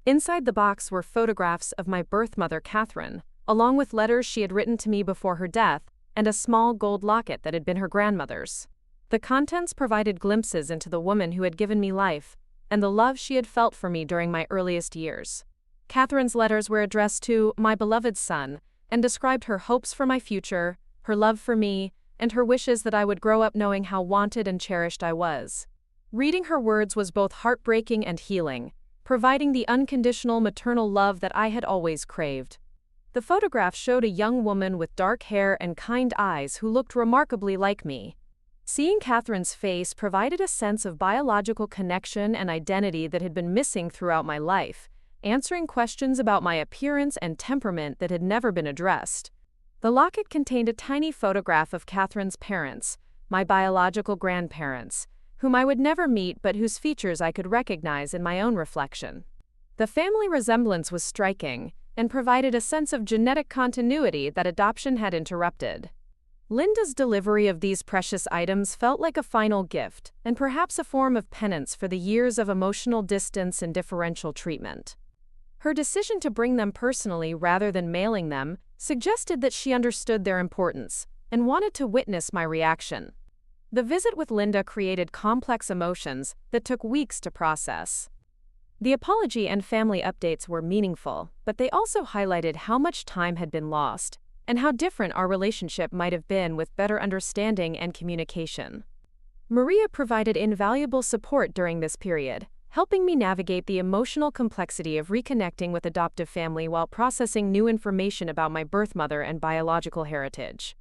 Inside the box were photographs of my birth mother, Catherine, along with letters she had written to me before her death, and a small gold locket that had been her grandmother's. The contents provided glimpses into the woman who had given me life, and the love she had felt for me during my earliest years. Catherine's letters were addressed to my beloved son, and described her hopes for my future, her love for me, and her wishes that I would grow up knowing how wanted and cherished I was. Reading her words was both heartbreaking and healing, providing the unconditional maternal love that I had always craved. The photograph showed a young woman with dark hair and kind eyes who looked remarkably like me. Seeing Catherine's face provided a sense of biological connection and identity that had been missing throughout my life, answering questions about my appearance and temperament that had never been addressed. The locket contained a tiny photograph of Catherine's parents, my biological grandparents, whom I would never meet but whose features I could recognize in my own reflection. The family resemblance was striking, and provided a sense of genetic continuity that adoption had interrupted. Linda's delivery of these precious items felt like a final gift, and perhaps a form of penance for the years of emotional distance and differential treatment. Her decision to bring them personally rather than mailing them suggested that she understood their importance and wanted to witness my reaction. The visit with Linda created complex emotions that took weeks to process. The apology and family updates were meaningful, but they also highlighted how much time had been lost and how different our relationship might have been with better understanding and communication. Maria provided invaluable support during this period, helping me navigate the emotional complexity of reconnecting with adoptive family while processing new information about my birth mother and biological heritage.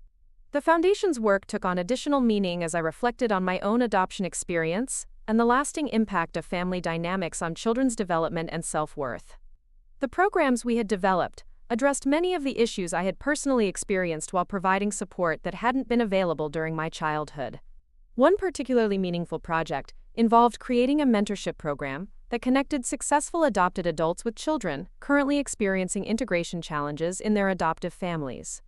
The Foundation's work took on additional meaning as I reflected on my own adoption experience and the lasting impact of family dynamics on children's development and self-worth. The programs we had developed addressed many of the issues I had personally experienced while providing support that hadn't been available during my childhood. One particularly meaningful project involved creating a mentorship program that connected successful adopted adults with children currently experiencing integration challenges in their adoptive families.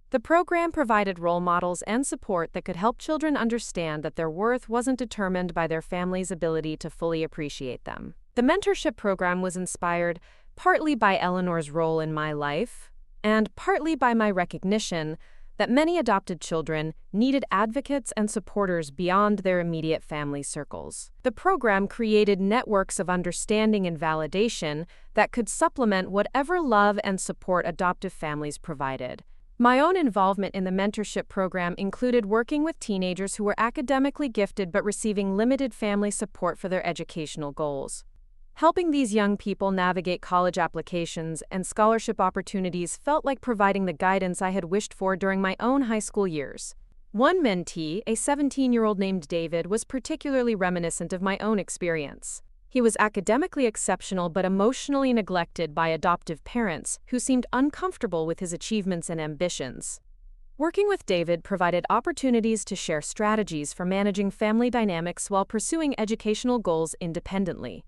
The program provided role models and support that could help children understand that their worth wasn't determined by their family's ability to fully appreciate them. The mentorship program was inspired partly by Eleanor's role in my life and partly by my recognition that many adopted children needed advocates and supporters beyond their immediate family circles. The program created networks of understanding and validation that could supplement whatever love and support adoptive families provided. My own involvement in the mentorship program included working with teenagers who were academically gifted but receiving limited family support for their educational goals. Helping these young people navigate college applications and scholarship opportunities felt like providing the guidance I had wished for during my own high school years. One mentee, a 17-year-old named David, was particularly reminiscent of my own experience. He was academically exceptional but emotionally neglected by adoptive parents who seemed uncomfortable with his achievements and ambitions. Working with David provided opportunities to share strategies for managing family dynamics while pursuing educational goals independently.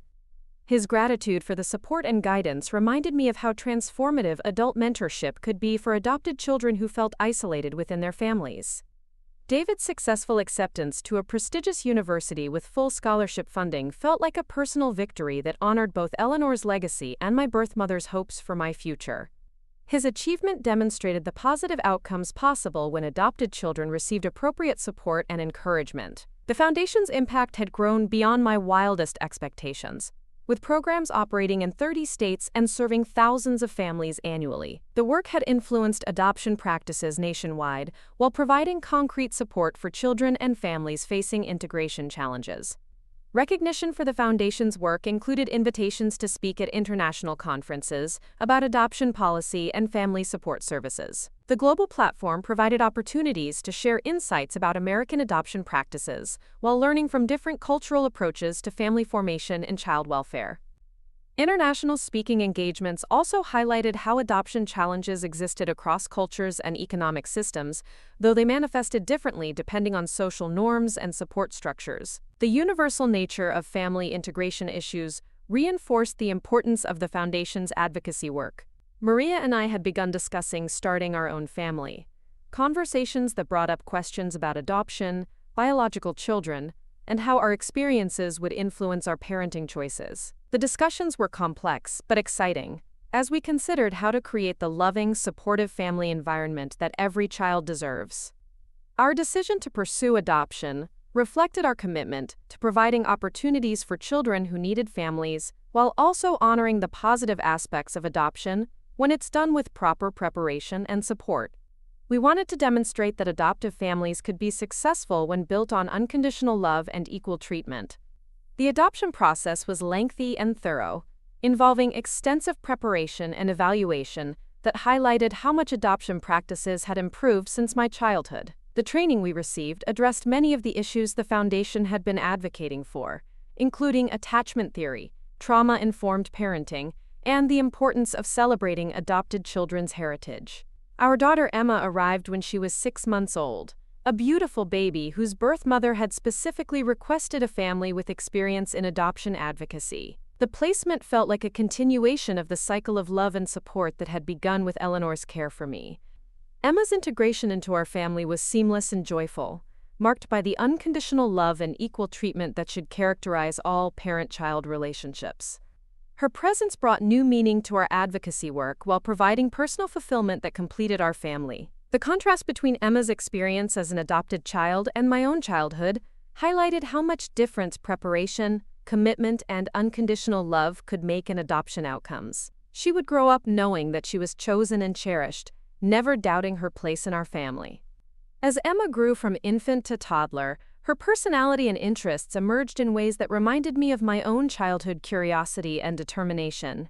His gratitude for the support and guidance reminded me of how transformative adult mentorship could be for adopted children who felt isolated within their families. David's successful acceptance to a prestigious university with full scholarship funding felt like a personal victory that honored both Eleanor's legacy and my birth mother's hopes for my future. His achievement demonstrated the positive outcomes possible when adopted children received appropriate support and encouragement. The Foundation's impact had grown beyond my wildest expectations, with programs operating in 30 states and serving thousands of families annually. The work had influenced adoption practices nationwide while providing concrete support for children and families facing integration challenges. Recognition for the Foundation's work included invitations to speak at international conferences about adoption policy and family support services. The global platform provided opportunities to share insights about American adoption practices while learning from different cultural approaches to family formation and child welfare. International speaking engagements also highlighted how adoption challenges existed across cultures and economic systems, though they manifested differently depending on social norms and support structures. The universal nature of family integration issues reinforced the importance of the Foundation's advocacy work. Maria and I had begun discussing starting our own family, conversations that brought up questions about adoption, biological children, and how our experiences would influence our parenting choices. The discussions were complex but exciting, as we considered how to create the loving, supportive family environment that every child deserves. Our decision to pursue adoption reflected our commitment to providing opportunities for children who needed families, while also honoring the positive aspects of adoption when it's done with proper preparation and support. We wanted to demonstrate that adoptive families could be successful when built on unconditional love and equal treatment. The adoption process was lengthy and thorough, involving extensive preparation and evaluation that highlighted how much adoption practices had improved since my childhood. The training we received addressed many of the issues the Foundation had been advocating for, including attachment theory, trauma-informed parenting, and the importance of celebrating adopted children's heritage. Our daughter Emma arrived when she was 6 months old, a beautiful baby whose birth mother had specifically requested a family with experience in adoption advocacy. The placement felt like a continuation of the cycle of love and support that had begun with Eleanor's care for me. Emma's integration into our family was seamless and joyful, marked by the unconditional love and equal treatment that should characterize all parent-child relationships. Her presence brought new meaning to our advocacy work while providing personal fulfillment that completed our family. The contrast between Emma's experience as an adopted child and my own childhood highlighted how much difference preparation, commitment, and unconditional love could make in adoption outcomes. She would grow up knowing that she was chosen and cherished, never doubting her place in our family. As Emma grew from infant to toddler, her personality and interests emerged in ways that reminded me of my own childhood curiosity and determination.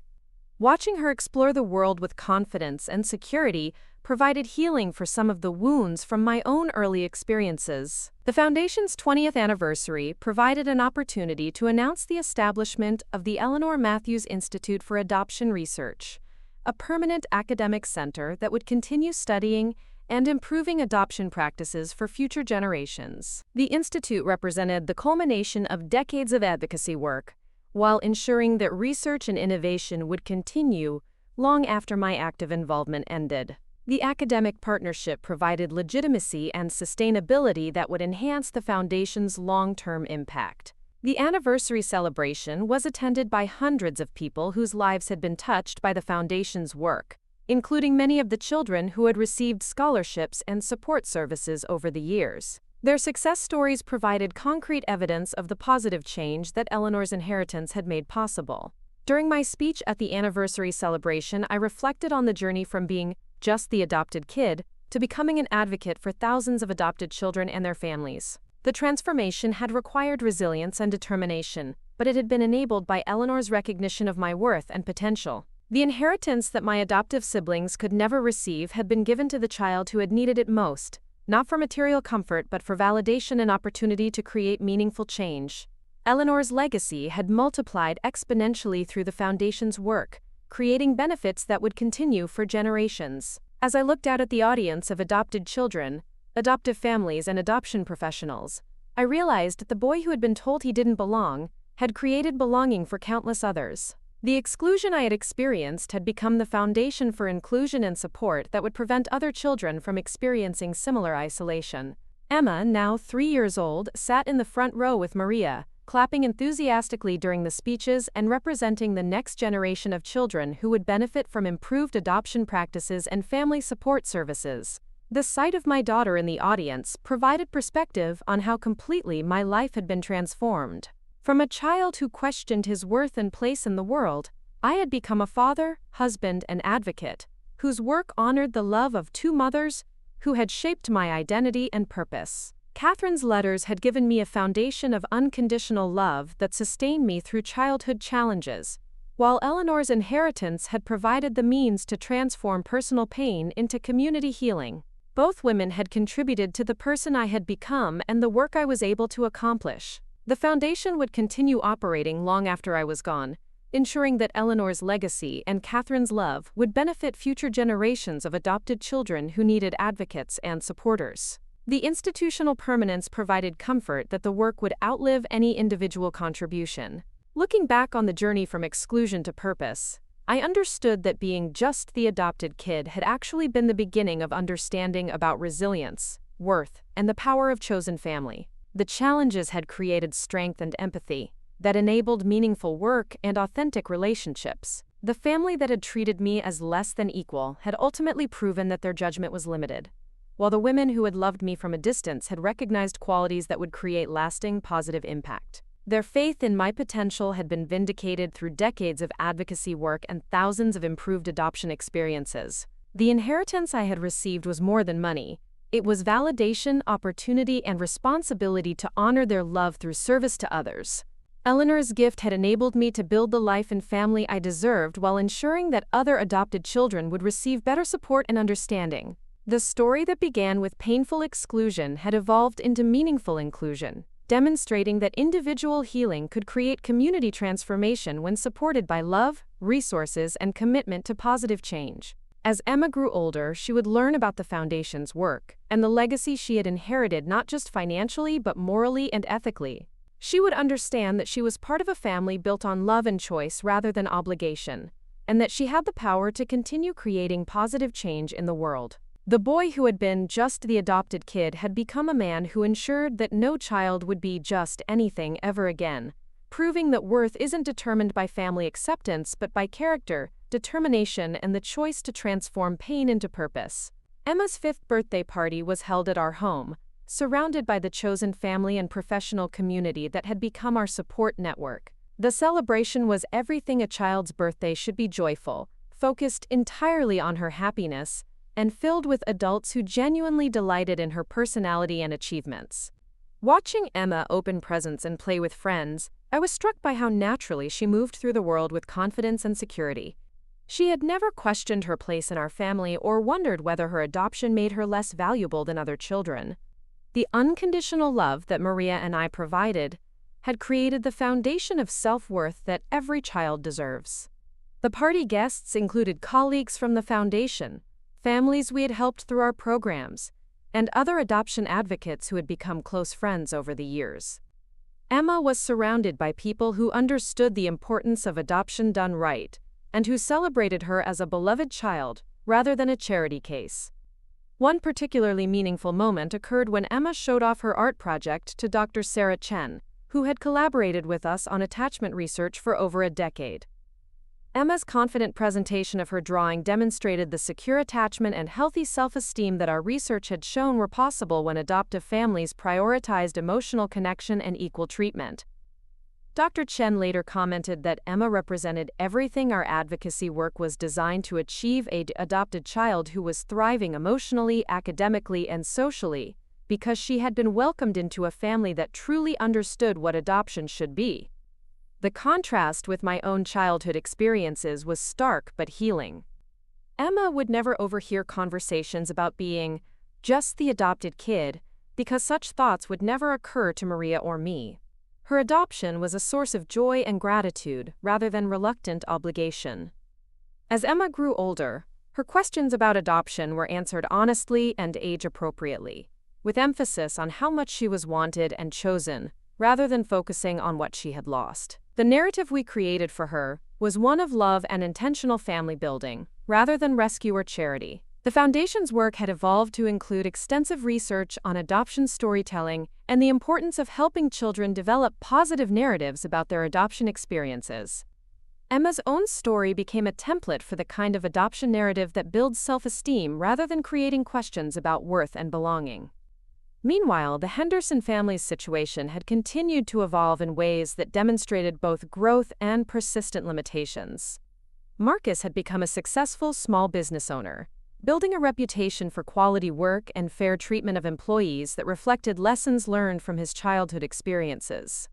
Watching her explore the world with confidence and security provided healing for some of the wounds from my own early experiences. The Foundation's 20th anniversary provided an opportunity to announce the establishment of the Eleanor Matthews Institute for Adoption Research, a permanent academic center that would continue studying and improving adoption practices for future generations. The institute represented the culmination of decades of advocacy work, while ensuring that research and innovation would continue long after my active involvement ended. The academic partnership provided legitimacy and sustainability that would enhance the Foundation's long-term impact. The anniversary celebration was attended by hundreds of people whose lives had been touched by the Foundation's work, including many of the children who had received scholarships and support services over the years. Their success stories provided concrete evidence of the positive change that Eleanor's inheritance had made possible. During my speech at the anniversary celebration, I reflected on the journey from being just the adopted kid to becoming an advocate for thousands of adopted children and their families. The transformation had required resilience and determination, but it had been enabled by Eleanor's recognition of my worth and potential. The inheritance that my adoptive siblings could never receive had been given to the child who had needed it most, not for material comfort but for validation and opportunity to create meaningful change. Eleanor's legacy had multiplied exponentially through the Foundation's work, creating benefits that would continue for generations. As I looked out at the audience of adopted children, adoptive families, and adoption professionals, I realized that the boy who had been told he didn't belong had created belonging for countless others. The exclusion I had experienced had become the foundation for inclusion and support that would prevent other children from experiencing similar isolation. Emma, now 3 years old, sat in the front row with Maria, clapping enthusiastically during the speeches and representing the next generation of children who would benefit from improved adoption practices and family support services. The sight of my daughter in the audience provided perspective on how completely my life had been transformed. From a child who questioned his worth and place in the world, I had become a father, husband, and advocate, whose work honored the love of 2 mothers who had shaped my identity and purpose. Catherine's letters had given me a foundation of unconditional love that sustained me through childhood challenges, while Eleanor's inheritance had provided the means to transform personal pain into community healing. Both women had contributed to the person I had become and the work I was able to accomplish. The Foundation would continue operating long after I was gone, ensuring that Eleanor's legacy and Catherine's love would benefit future generations of adopted children who needed advocates and supporters. The institutional permanence provided comfort that the work would outlive any individual contribution. Looking back on the journey from exclusion to purpose, I understood that being just the adopted kid had actually been the beginning of understanding about resilience, worth, and the power of chosen family. The challenges had created strength and empathy that enabled meaningful work and authentic relationships. The family that had treated me as less than equal had ultimately proven that their judgment was limited, while the women who had loved me from a distance had recognized qualities that would create lasting positive impact. Their faith in my potential had been vindicated through decades of advocacy work and thousands of improved adoption experiences. The inheritance I had received was more than money. It was validation, opportunity, and responsibility to honor their love through service to others. Eleanor's gift had enabled me to build the life and family I deserved while ensuring that other adopted children would receive better support and understanding. The story that began with painful exclusion had evolved into meaningful inclusion, demonstrating that individual healing could create community transformation when supported by love, resources, and commitment to positive change. As Emma grew older, she would learn about the Foundation's work and the legacy she had inherited not just financially but morally and ethically. She would understand that she was part of a family built on love and choice rather than obligation, and that she had the power to continue creating positive change in the world. The boy who had been just the adopted kid had become a man who ensured that no child would be just anything ever again, proving that worth isn't determined by family acceptance but by character, determination, and the choice to transform pain into purpose. Emma's 5th birthday party was held at our home, surrounded by the chosen family and professional community that had become our support network. The celebration was everything a child's birthday should be: joyful, focused entirely on her happiness, and filled with adults who genuinely delighted in her personality and achievements. Watching Emma open presents and play with friends, I was struck by how naturally she moved through the world with confidence and security. She had never questioned her place in our family or wondered whether her adoption made her less valuable than other children. The unconditional love that Maria and I provided had created the foundation of self-worth that every child deserves. The party guests included colleagues from the foundation, families we had helped through our programs, and other adoption advocates who had become close friends over the years. Emma was surrounded by people who understood the importance of adoption done right, and who celebrated her as a beloved child rather than a charity case. One particularly meaningful moment occurred when Emma showed off her art project to Dr. Sarah Chen, who had collaborated with us on attachment research for over a decade. Emma's confident presentation of her drawing demonstrated the secure attachment and healthy self-esteem that our research had shown were possible when adoptive families prioritized emotional connection and equal treatment. Dr. Chen later commented that Emma represented everything our advocacy work was designed to achieve: an adopted child who was thriving emotionally, academically, and socially, because she had been welcomed into a family that truly understood what adoption should be. The contrast with my own childhood experiences was stark but healing. Emma would never overhear conversations about being just the adopted kid, because such thoughts would never occur to Maria or me. Her adoption was a source of joy and gratitude rather than reluctant obligation. As Emma grew older, her questions about adoption were answered honestly and age-appropriately, with emphasis on how much she was wanted and chosen, rather than focusing on what she had lost. The narrative we created for her was one of love and intentional family building, rather than rescue or charity. The Foundation's work had evolved to include extensive research on adoption storytelling and the importance of helping children develop positive narratives about their adoption experiences. Emma's own story became a template for the kind of adoption narrative that builds self-esteem rather than creating questions about worth and belonging. Meanwhile, the Henderson family's situation had continued to evolve in ways that demonstrated both growth and persistent limitations. Marcus had become a successful small business owner, building a reputation for quality work and fair treatment of employees that reflected lessons learned from his childhood experiences.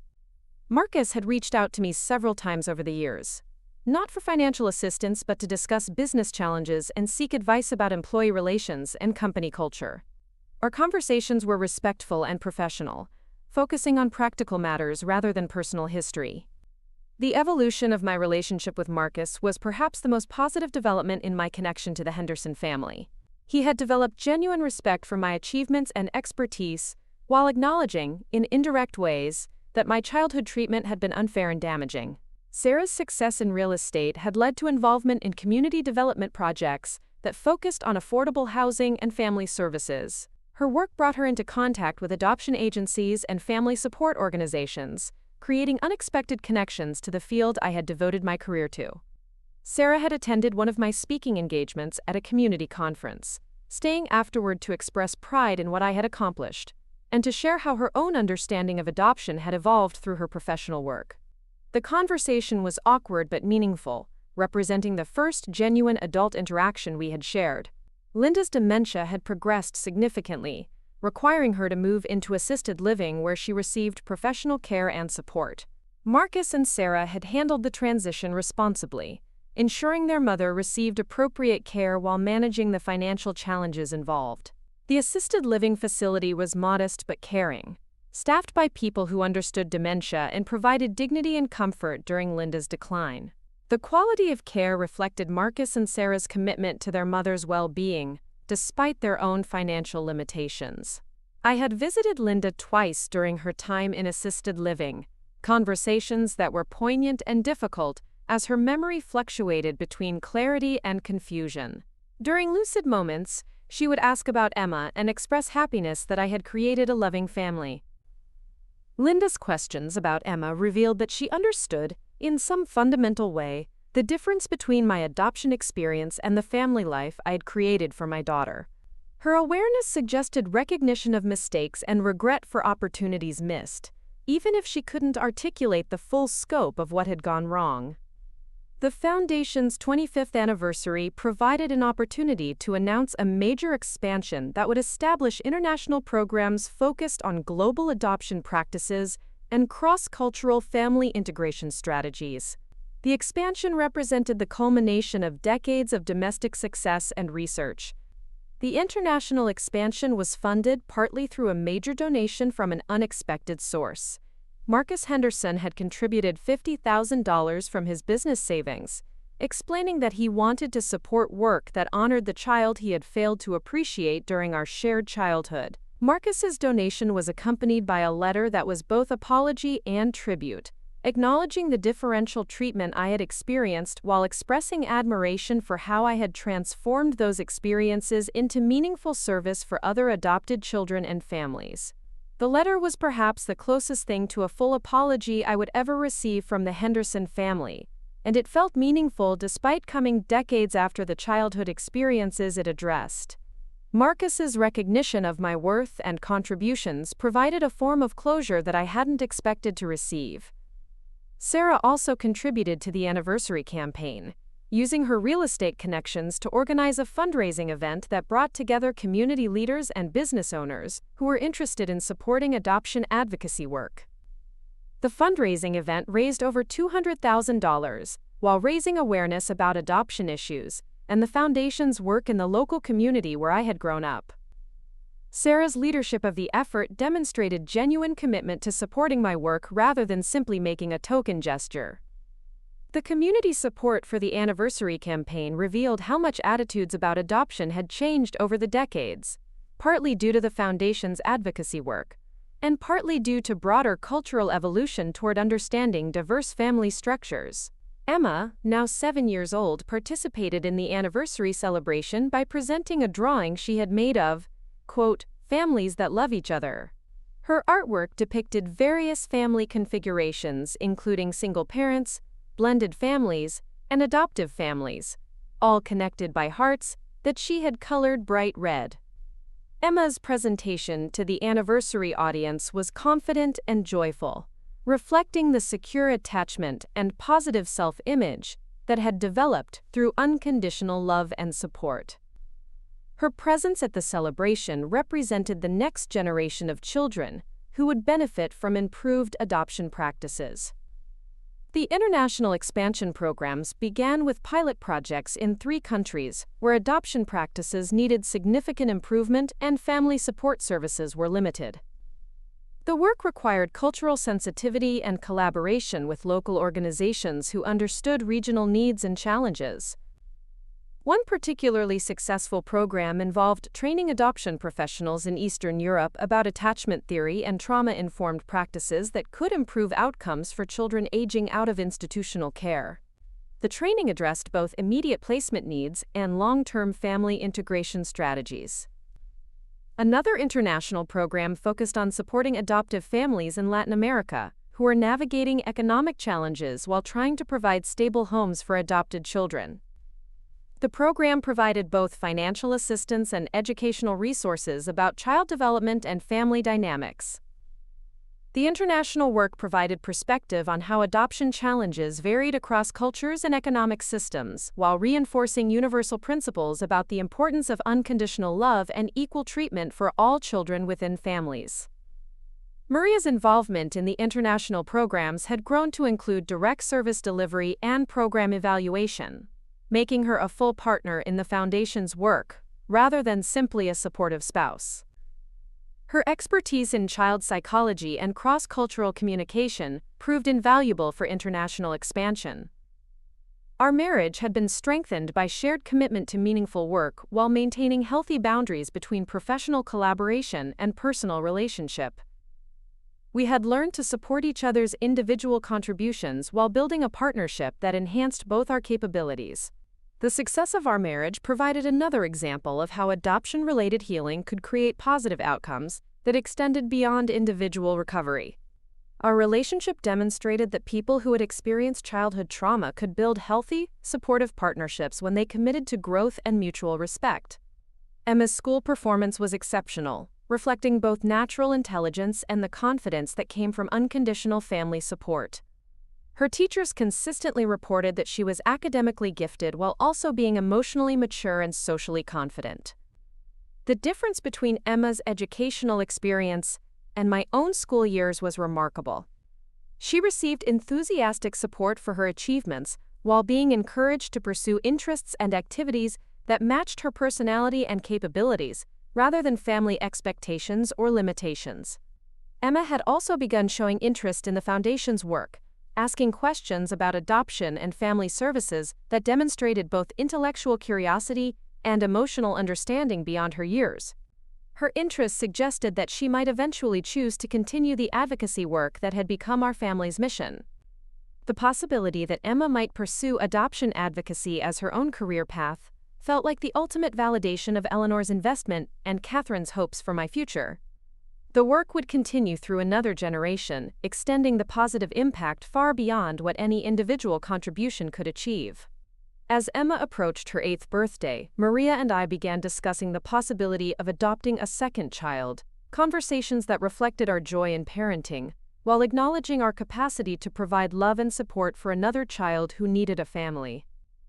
Marcus had reached out to me several times over the years, not for financial assistance but to discuss business challenges and seek advice about employee relations and company culture. Our conversations were respectful and professional, focusing on practical matters rather than personal history. The evolution of my relationship with Marcus was perhaps the most positive development in my connection to the Henderson family. He had developed genuine respect for my achievements and expertise, while acknowledging, in indirect ways, that my childhood treatment had been unfair and damaging. Sarah's success in real estate had led to involvement in community development projects that focused on affordable housing and family services. Her work brought her into contact with adoption agencies and family support organizations, creating unexpected connections to the field I had devoted my career to. Sarah had attended one of my speaking engagements at a community conference, staying afterward to express pride in what I had accomplished, and to share how her own understanding of adoption had evolved through her professional work. The conversation was awkward but meaningful, representing the first genuine adult interaction we had shared. Linda's dementia had progressed significantly, requiring her to move into assisted living where she received professional care and support. Marcus and Sarah had handled the transition responsibly, ensuring their mother received appropriate care while managing the financial challenges involved. The assisted living facility was modest but caring, staffed by people who understood dementia and provided dignity and comfort during Linda's decline. The quality of care reflected Marcus and Sarah's commitment to their mother's well-being, despite their own financial limitations. I had visited Linda twice during her time in assisted living, conversations that were poignant and difficult as her memory fluctuated between clarity and confusion. During lucid moments, she would ask about Emma and express happiness that I had created a loving family. Linda's questions about Emma revealed that she understood, in some fundamental way, the difference between my adoption experience and the family life I had created for my daughter. Her awareness suggested recognition of mistakes and regret for opportunities missed, even if she couldn't articulate the full scope of what had gone wrong. The Foundation's 25th anniversary provided an opportunity to announce a major expansion that would establish international programs focused on global adoption practices and cross-cultural family integration strategies. The expansion represented the culmination of decades of domestic success and research. The international expansion was funded partly through a major donation from an unexpected source. Marcus Henderson had contributed $50,000 from his business savings, explaining that he wanted to support work that honored the child he had failed to appreciate during our shared childhood. Marcus's donation was accompanied by a letter that was both apology and tribute, acknowledging the differential treatment I had experienced while expressing admiration for how I had transformed those experiences into meaningful service for other adopted children and families. The letter was perhaps the closest thing to a full apology I would ever receive from the Henderson family, and it felt meaningful despite coming decades after the childhood experiences it addressed. Marcus's recognition of my worth and contributions provided a form of closure that I hadn't expected to receive. Sarah also contributed to the anniversary campaign, using her real estate connections to organize a fundraising event that brought together community leaders and business owners who were interested in supporting adoption advocacy work. The fundraising event raised over $200,000 while raising awareness about adoption issues and the Foundation's work in the local community where I had grown up. Sarah's leadership of the effort demonstrated genuine commitment to supporting my work rather than simply making a token gesture. The community support for the anniversary campaign revealed how much attitudes about adoption had changed over the decades, partly due to the Foundation's advocacy work, and partly due to broader cultural evolution toward understanding diverse family structures. Emma, now 7 years old, participated in the anniversary celebration by presenting a drawing she had made of, quote, families that love each other. Her artwork depicted various family configurations, including single parents, blended families, and adoptive families, all connected by hearts that she had colored bright red. Emma's presentation to the anniversary audience was confident and joyful, reflecting the secure attachment and positive self-image that had developed through unconditional love and support. Her presence at the celebration represented the next generation of children who would benefit from improved adoption practices. The international expansion programs began with pilot projects in 3 countries where adoption practices needed significant improvement and family support services were limited. The work required cultural sensitivity and collaboration with local organizations who understood regional needs and challenges. One particularly successful program involved training adoption professionals in Eastern Europe about attachment theory and trauma-informed practices that could improve outcomes for children aging out of institutional care. The training addressed both immediate placement needs and long-term family integration strategies. Another international program focused on supporting adoptive families in Latin America, who are navigating economic challenges while trying to provide stable homes for adopted children. The program provided both financial assistance and educational resources about child development and family dynamics. The international work provided perspective on how adoption challenges varied across cultures and economic systems, while reinforcing universal principles about the importance of unconditional love and equal treatment for all children within families. Maria's involvement in the international programs had grown to include direct service delivery and program evaluation, making her a full partner in the Foundation's work, rather than simply a supportive spouse. Her expertise in child psychology and cross-cultural communication proved invaluable for international expansion. Our marriage had been strengthened by shared commitment to meaningful work while maintaining healthy boundaries between professional collaboration and personal relationship. We had learned to support each other's individual contributions while building a partnership that enhanced both our capabilities. The success of our marriage provided another example of how adoption-related healing could create positive outcomes that extended beyond individual recovery. Our relationship demonstrated that people who had experienced childhood trauma could build healthy, supportive partnerships when they committed to growth and mutual respect. Emma's school performance was exceptional, reflecting both natural intelligence and the confidence that came from unconditional family support. Her teachers consistently reported that she was academically gifted while also being emotionally mature and socially confident. The difference between Emma's educational experience and my own school years was remarkable. She received enthusiastic support for her achievements while being encouraged to pursue interests and activities that matched her personality and capabilities, rather than family expectations or limitations. Emma had also begun showing interest in the Foundation's work, asking questions about adoption and family services that demonstrated both intellectual curiosity and emotional understanding beyond her years. Her interest suggested that she might eventually choose to continue the advocacy work that had become our family's mission. The possibility that Emma might pursue adoption advocacy as her own career path felt like the ultimate validation of Eleanor's investment and Catherine's hopes for my future. The work would continue through another generation, extending the positive impact far beyond what any individual contribution could achieve. As Emma approached her 8th birthday, Maria and I began discussing the possibility of adopting a second child, conversations that reflected our joy in parenting, while acknowledging our capacity to provide love and support for another child who needed a family.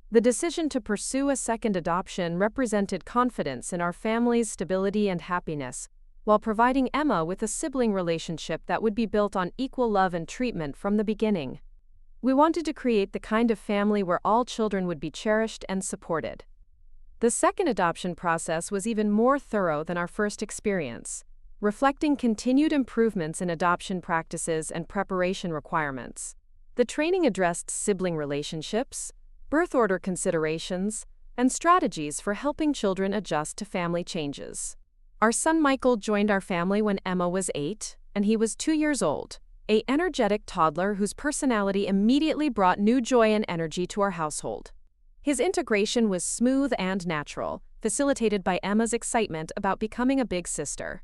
The decision to pursue a second adoption represented confidence in our family's stability and happiness, while providing Emma with a sibling relationship that would be built on equal love and treatment from the beginning. We wanted to create the kind of family where all children would be cherished and supported. The second adoption process was even more thorough than our first experience, reflecting continued improvements in adoption practices and preparation requirements. The training addressed sibling relationships, birth order considerations, and strategies for helping children adjust to family changes. Our son Michael joined our family when Emma was 8, and he was 2 years old, an energetic toddler whose personality immediately brought new joy and energy to our household. His integration was smooth and natural, facilitated by Emma's excitement about becoming a big sister.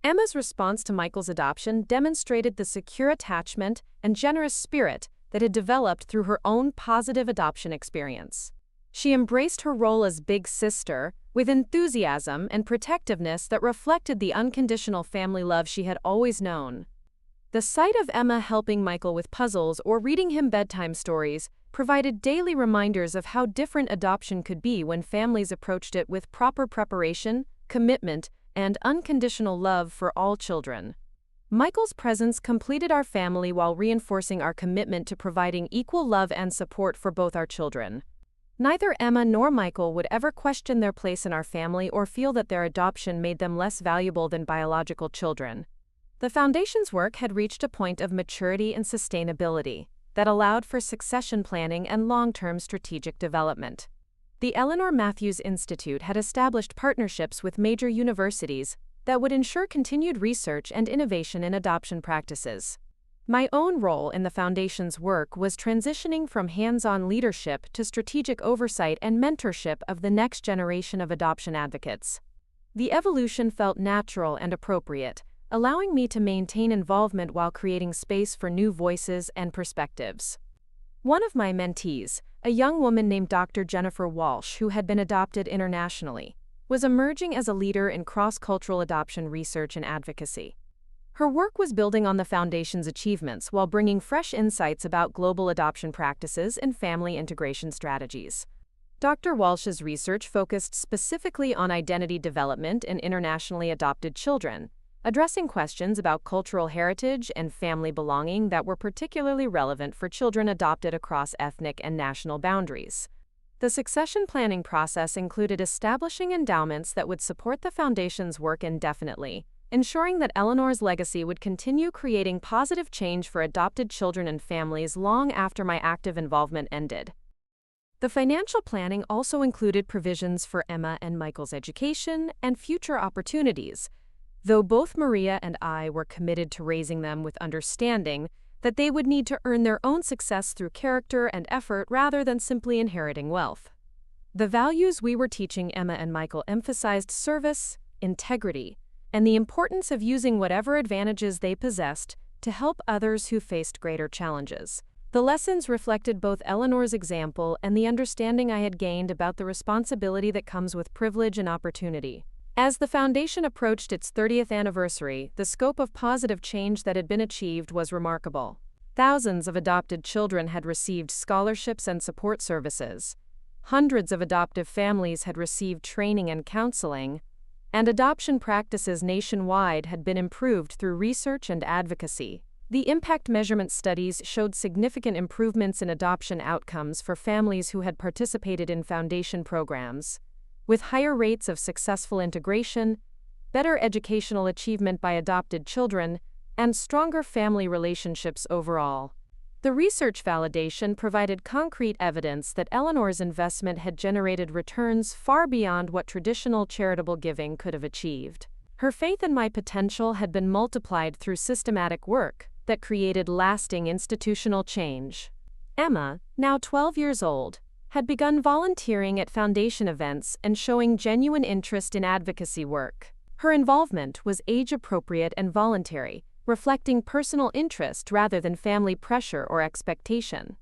Emma's response to Michael's adoption demonstrated the secure attachment and generous spirit that had developed through her own positive adoption experience. She embraced her role as big sister with enthusiasm and protectiveness that reflected the unconditional family love she had always known. The sight of Emma helping Michael with puzzles or reading him bedtime stories provided daily reminders of how different adoption could be when families approached it with proper preparation, commitment, and unconditional love for all children. Michael's presence completed our family while reinforcing our commitment to providing equal love and support for both our children. Neither Emma nor Michael would ever question their place in our family or feel that their adoption made them less valuable than biological children. The Foundation's work had reached a point of maturity and sustainability that allowed for succession planning and long-term strategic development. The Eleanor Matthews Institute had established partnerships with major universities that would ensure continued research and innovation in adoption practices. My own role in the Foundation's work was transitioning from hands-on leadership to strategic oversight and mentorship of the next generation of adoption advocates. The evolution felt natural and appropriate, allowing me to maintain involvement while creating space for new voices and perspectives. One of my mentees, a young woman named Dr. Jennifer Walsh, who had been adopted internationally, was emerging as a leader in cross-cultural adoption research and advocacy. Her work was building on the Foundation's achievements while bringing fresh insights about global adoption practices and family integration strategies. Dr. Walsh's research focused specifically on identity development in internationally adopted children, addressing questions about cultural heritage and family belonging that were particularly relevant for children adopted across ethnic and national boundaries. The succession planning process included establishing endowments that would support the Foundation's work indefinitely, ensuring that Eleanor's legacy would continue creating positive change for adopted children and families long after my active involvement ended. The financial planning also included provisions for Emma and Michael's education and future opportunities, though both Maria and I were committed to raising them with understanding that they would need to earn their own success through character and effort rather than simply inheriting wealth. The values we were teaching Emma and Michael emphasized service, integrity, and the importance of using whatever advantages they possessed to help others who faced greater challenges. The lessons reflected both Eleanor's example and the understanding I had gained about the responsibility that comes with privilege and opportunity. As the foundation approached its 30th anniversary, the scope of positive change that had been achieved was remarkable. Thousands of adopted children had received scholarships and support services. Hundreds of adoptive families had received training and counseling, and adoption practices nationwide had been improved through research and advocacy. The impact measurement studies showed significant improvements in adoption outcomes for families who had participated in foundation programs, with higher rates of successful integration, better educational achievement by adopted children, and stronger family relationships overall. The research validation provided concrete evidence that Eleanor's investment had generated returns far beyond what traditional charitable giving could have achieved. Her faith in my potential had been multiplied through systematic work that created lasting institutional change. Emma, now 12 years old, had begun volunteering at foundation events and showing genuine interest in advocacy work. Her involvement was age-appropriate and voluntary, reflecting personal interest rather than family pressure or expectation.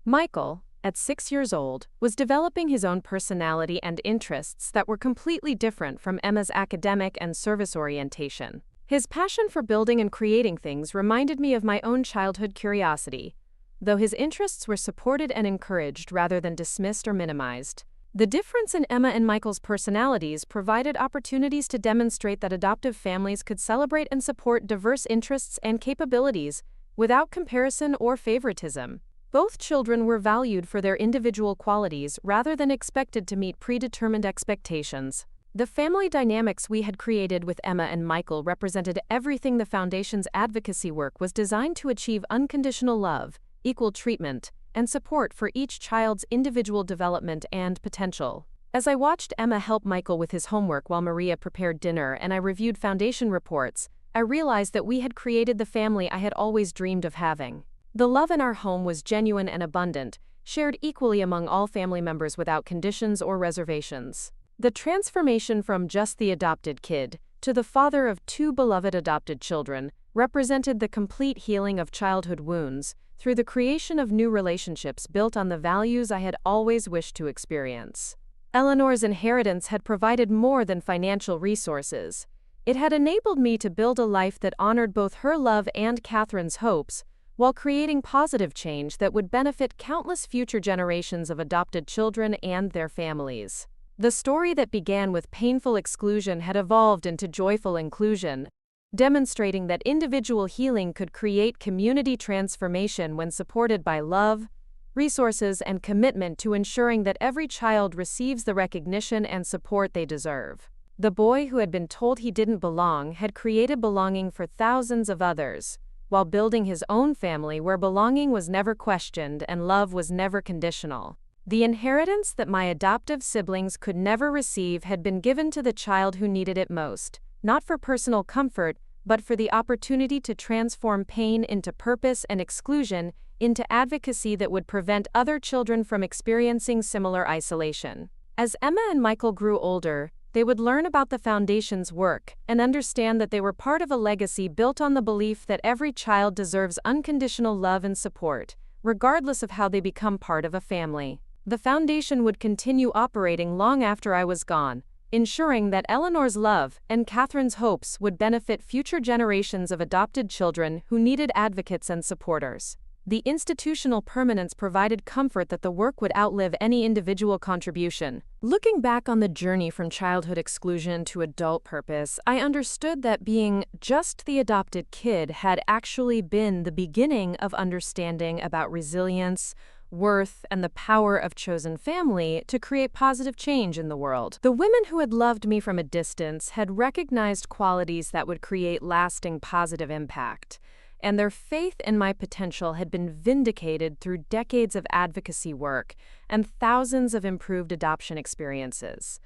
Michael, at 6 years old, was developing his own personality and interests that were completely different from Emma's academic and service orientation. His passion for building and creating things reminded me of my own childhood curiosity, though his interests were supported and encouraged rather than dismissed or minimized. The difference in Emma and Michael's personalities provided opportunities to demonstrate that adoptive families could celebrate and support diverse interests and capabilities without comparison or favoritism. Both children were valued for their individual qualities rather than expected to meet predetermined expectations. The family dynamics we had created with Emma and Michael represented everything the Foundation's advocacy work was designed to achieve: unconditional love, equal treatment, and support for each child's individual development and potential. As I watched Emma help Michael with his homework while Maria prepared dinner and I reviewed Foundation reports, I realized that we had created the family I had always dreamed of having. The love in our home was genuine and abundant, shared equally among all family members without conditions or reservations. The transformation from just the adopted kid to the father of 2 beloved adopted children represented the complete healing of childhood wounds through the creation of new relationships built on the values I had always wished to experience. Eleanor's inheritance had provided more than financial resources. It had enabled me to build a life that honored both her love and Catherine's hopes, while creating positive change that would benefit countless future generations of adopted children and their families. The story that began with painful exclusion had evolved into joyful inclusion, demonstrating that individual healing could create community transformation when supported by love, resources, and commitment to ensuring that every child receives the recognition and support they deserve. The boy who had been told he didn't belong had created belonging for thousands of others, while building his own family where belonging was never questioned and love was never conditional. The inheritance that my adoptive siblings could never receive had been given to the child who needed it most, not for personal comfort, but for the opportunity to transform pain into purpose and exclusion into advocacy that would prevent other children from experiencing similar isolation. As Emma and Michael grew older, they would learn about the Foundation's work and understand that they were part of a legacy built on the belief that every child deserves unconditional love and support, regardless of how they become part of a family. The Foundation would continue operating long after I was gone, ensuring that Eleanor's love and Catherine's hopes would benefit future generations of adopted children who needed advocates and supporters. The institutional permanence provided comfort that the work would outlive any individual contribution. Looking back on the journey from childhood exclusion to adult purpose, I understood that being just the adopted kid had actually been the beginning of understanding about resilience, worth, and the power of chosen family to create positive change in the world. The women who had loved me from a distance had recognized qualities that would create lasting positive impact, and their faith in my potential had been vindicated through decades of advocacy work and thousands of improved adoption experiences.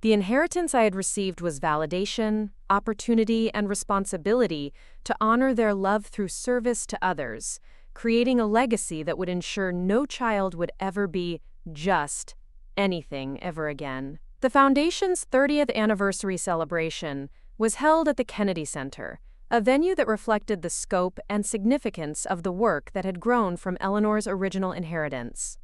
The inheritance I had received was validation, opportunity, and responsibility to honor their love through service to others, creating a legacy that would ensure no child would ever be just anything ever again. The Foundation's 30th anniversary celebration was held at the Kennedy Center, a venue that reflected the scope and significance of the work that had grown from Eleanor's original inheritance.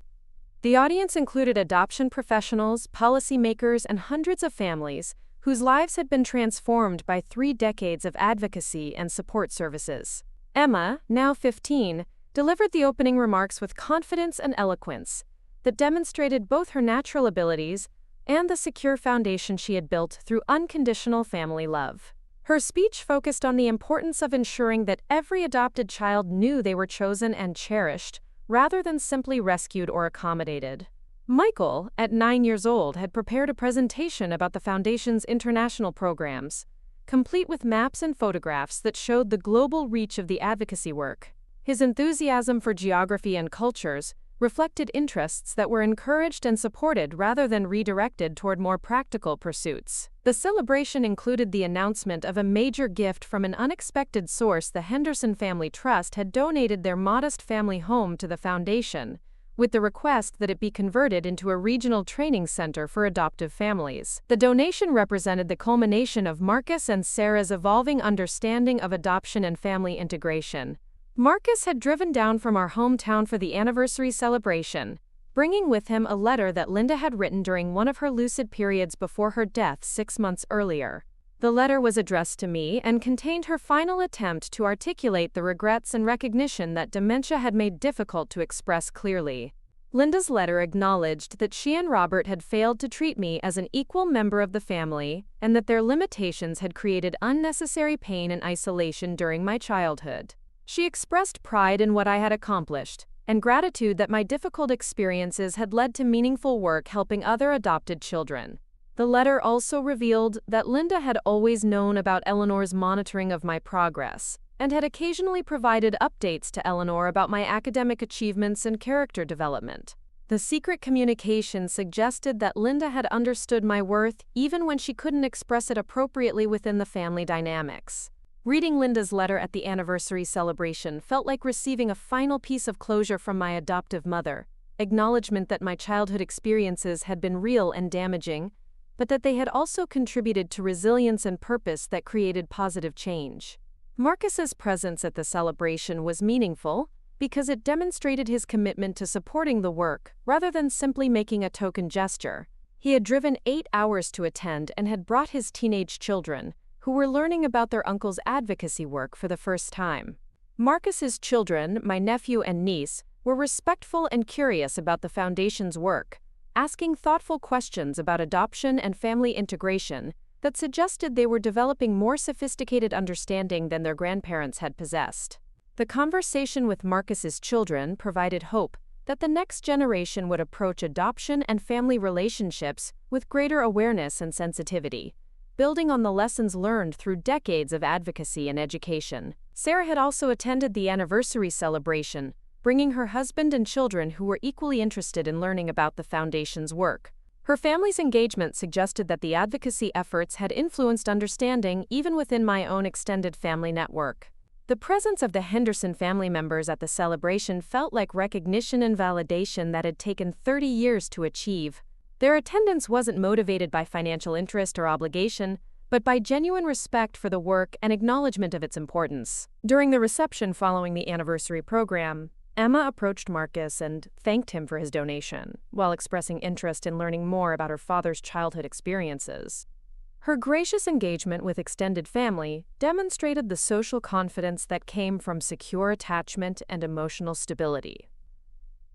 The audience included adoption professionals, policymakers, and hundreds of families whose lives had been transformed by 3 decades of advocacy and support services. Emma, now 15, delivered the opening remarks with confidence and eloquence that demonstrated both her natural abilities and the secure foundation she had built through unconditional family love. Her speech focused on the importance of ensuring that every adopted child knew they were chosen and cherished, rather than simply rescued or accommodated. Michael, at 9 years old, had prepared a presentation about the Foundation's international programs, complete with maps and photographs that showed the global reach of the advocacy work. His enthusiasm for geography and cultures reflected interests that were encouraged and supported rather than redirected toward more practical pursuits. The celebration included the announcement of a major gift from an unexpected source. The Henderson Family Trust had donated their modest family home to the foundation, with the request that it be converted into a regional training center for adoptive families. The donation represented the culmination of Marcus and Sarah's evolving understanding of adoption and family integration. Marcus had driven down from our hometown for the anniversary celebration, bringing with him a letter that Linda had written during one of her lucid periods before her death 6 months earlier. The letter was addressed to me and contained her final attempt to articulate the regrets and recognition that dementia had made difficult to express clearly. Linda's letter acknowledged that she and Robert had failed to treat me as an equal member of the family and that their limitations had created unnecessary pain and isolation during my childhood. She expressed pride in what I had accomplished, and gratitude that my difficult experiences had led to meaningful work helping other adopted children. The letter also revealed that Linda had always known about Eleanor's monitoring of my progress, and had occasionally provided updates to Eleanor about my academic achievements and character development. The secret communication suggested that Linda had understood my worth even when she couldn't express it appropriately within the family dynamics. Reading Linda's letter at the anniversary celebration felt like receiving a final piece of closure from my adoptive mother, acknowledgement that my childhood experiences had been real and damaging, but that they had also contributed to resilience and purpose that created positive change. Marcus's presence at the celebration was meaningful because it demonstrated his commitment to supporting the work rather than simply making a token gesture. He had driven 8 hours to attend and had brought his teenage children, who were learning about their uncle's advocacy work for the first time. Marcus's children, my nephew and niece, were respectful and curious about the Foundation's work, asking thoughtful questions about adoption and family integration that suggested they were developing more sophisticated understanding than their grandparents had possessed. The conversation with Marcus's children provided hope that the next generation would approach adoption and family relationships with greater awareness and sensitivity, building on the lessons learned through decades of advocacy and education. Sarah had also attended the anniversary celebration, bringing her husband and children who were equally interested in learning about the Foundation's work. Her family's engagement suggested that the advocacy efforts had influenced understanding even within my own extended family network. The presence of the Henderson family members at the celebration felt like recognition and validation that had taken 30 years to achieve. Their attendance wasn't motivated by financial interest or obligation, but by genuine respect for the work and acknowledgement of its importance. During the reception following the anniversary program, Emma approached Marcus and thanked him for his donation, while expressing interest in learning more about her father's childhood experiences. Her gracious engagement with extended family demonstrated the social confidence that came from secure attachment and emotional stability.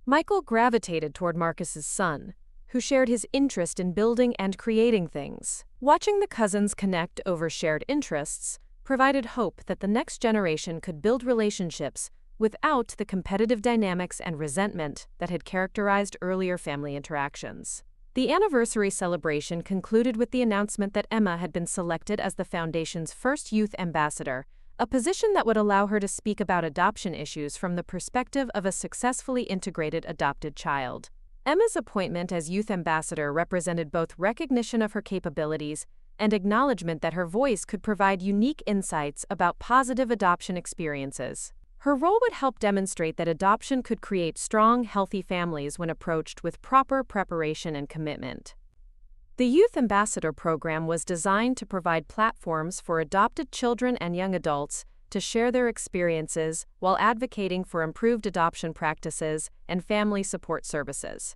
Michael gravitated toward Marcus's son, who shared his interest in building and creating things. Watching the cousins connect over shared interests provided hope that the next generation could build relationships without the competitive dynamics and resentment that had characterized earlier family interactions. The anniversary celebration concluded with the announcement that Emma had been selected as the Foundation's first youth ambassador, a position that would allow her to speak about adoption issues from the perspective of a successfully integrated adopted child. Emma's appointment as youth ambassador represented both recognition of her capabilities and acknowledgement that her voice could provide unique insights about positive adoption experiences. Her role would help demonstrate that adoption could create strong, healthy families when approached with proper preparation and commitment. The Youth Ambassador Program was designed to provide platforms for adopted children and young adults to share their experiences while advocating for improved adoption practices and family support services.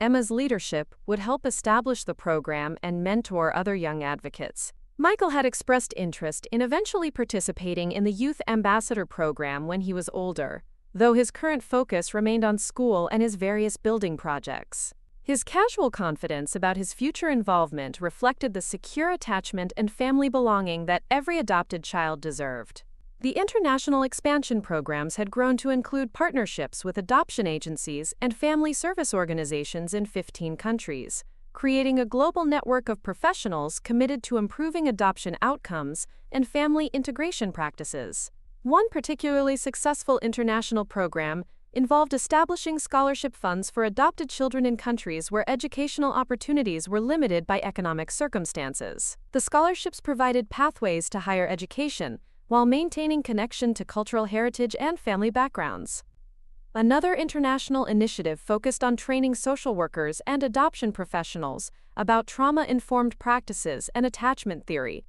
Emma's leadership would help establish the program and mentor other young advocates. Michael had expressed interest in eventually participating in the Youth Ambassador Program when he was older, though his current focus remained on school and his various building projects. His casual confidence about his future involvement reflected the secure attachment and family belonging that every adopted child deserved. The international expansion programs had grown to include partnerships with adoption agencies and family service organizations in 15 countries, creating a global network of professionals committed to improving adoption outcomes and family integration practices. One particularly successful international program involved establishing scholarship funds for adopted children in countries where educational opportunities were limited by economic circumstances. The scholarships provided pathways to higher education while maintaining connection to cultural heritage and family backgrounds. Another international initiative focused on training social workers and adoption professionals about trauma-informed practices and attachment theory,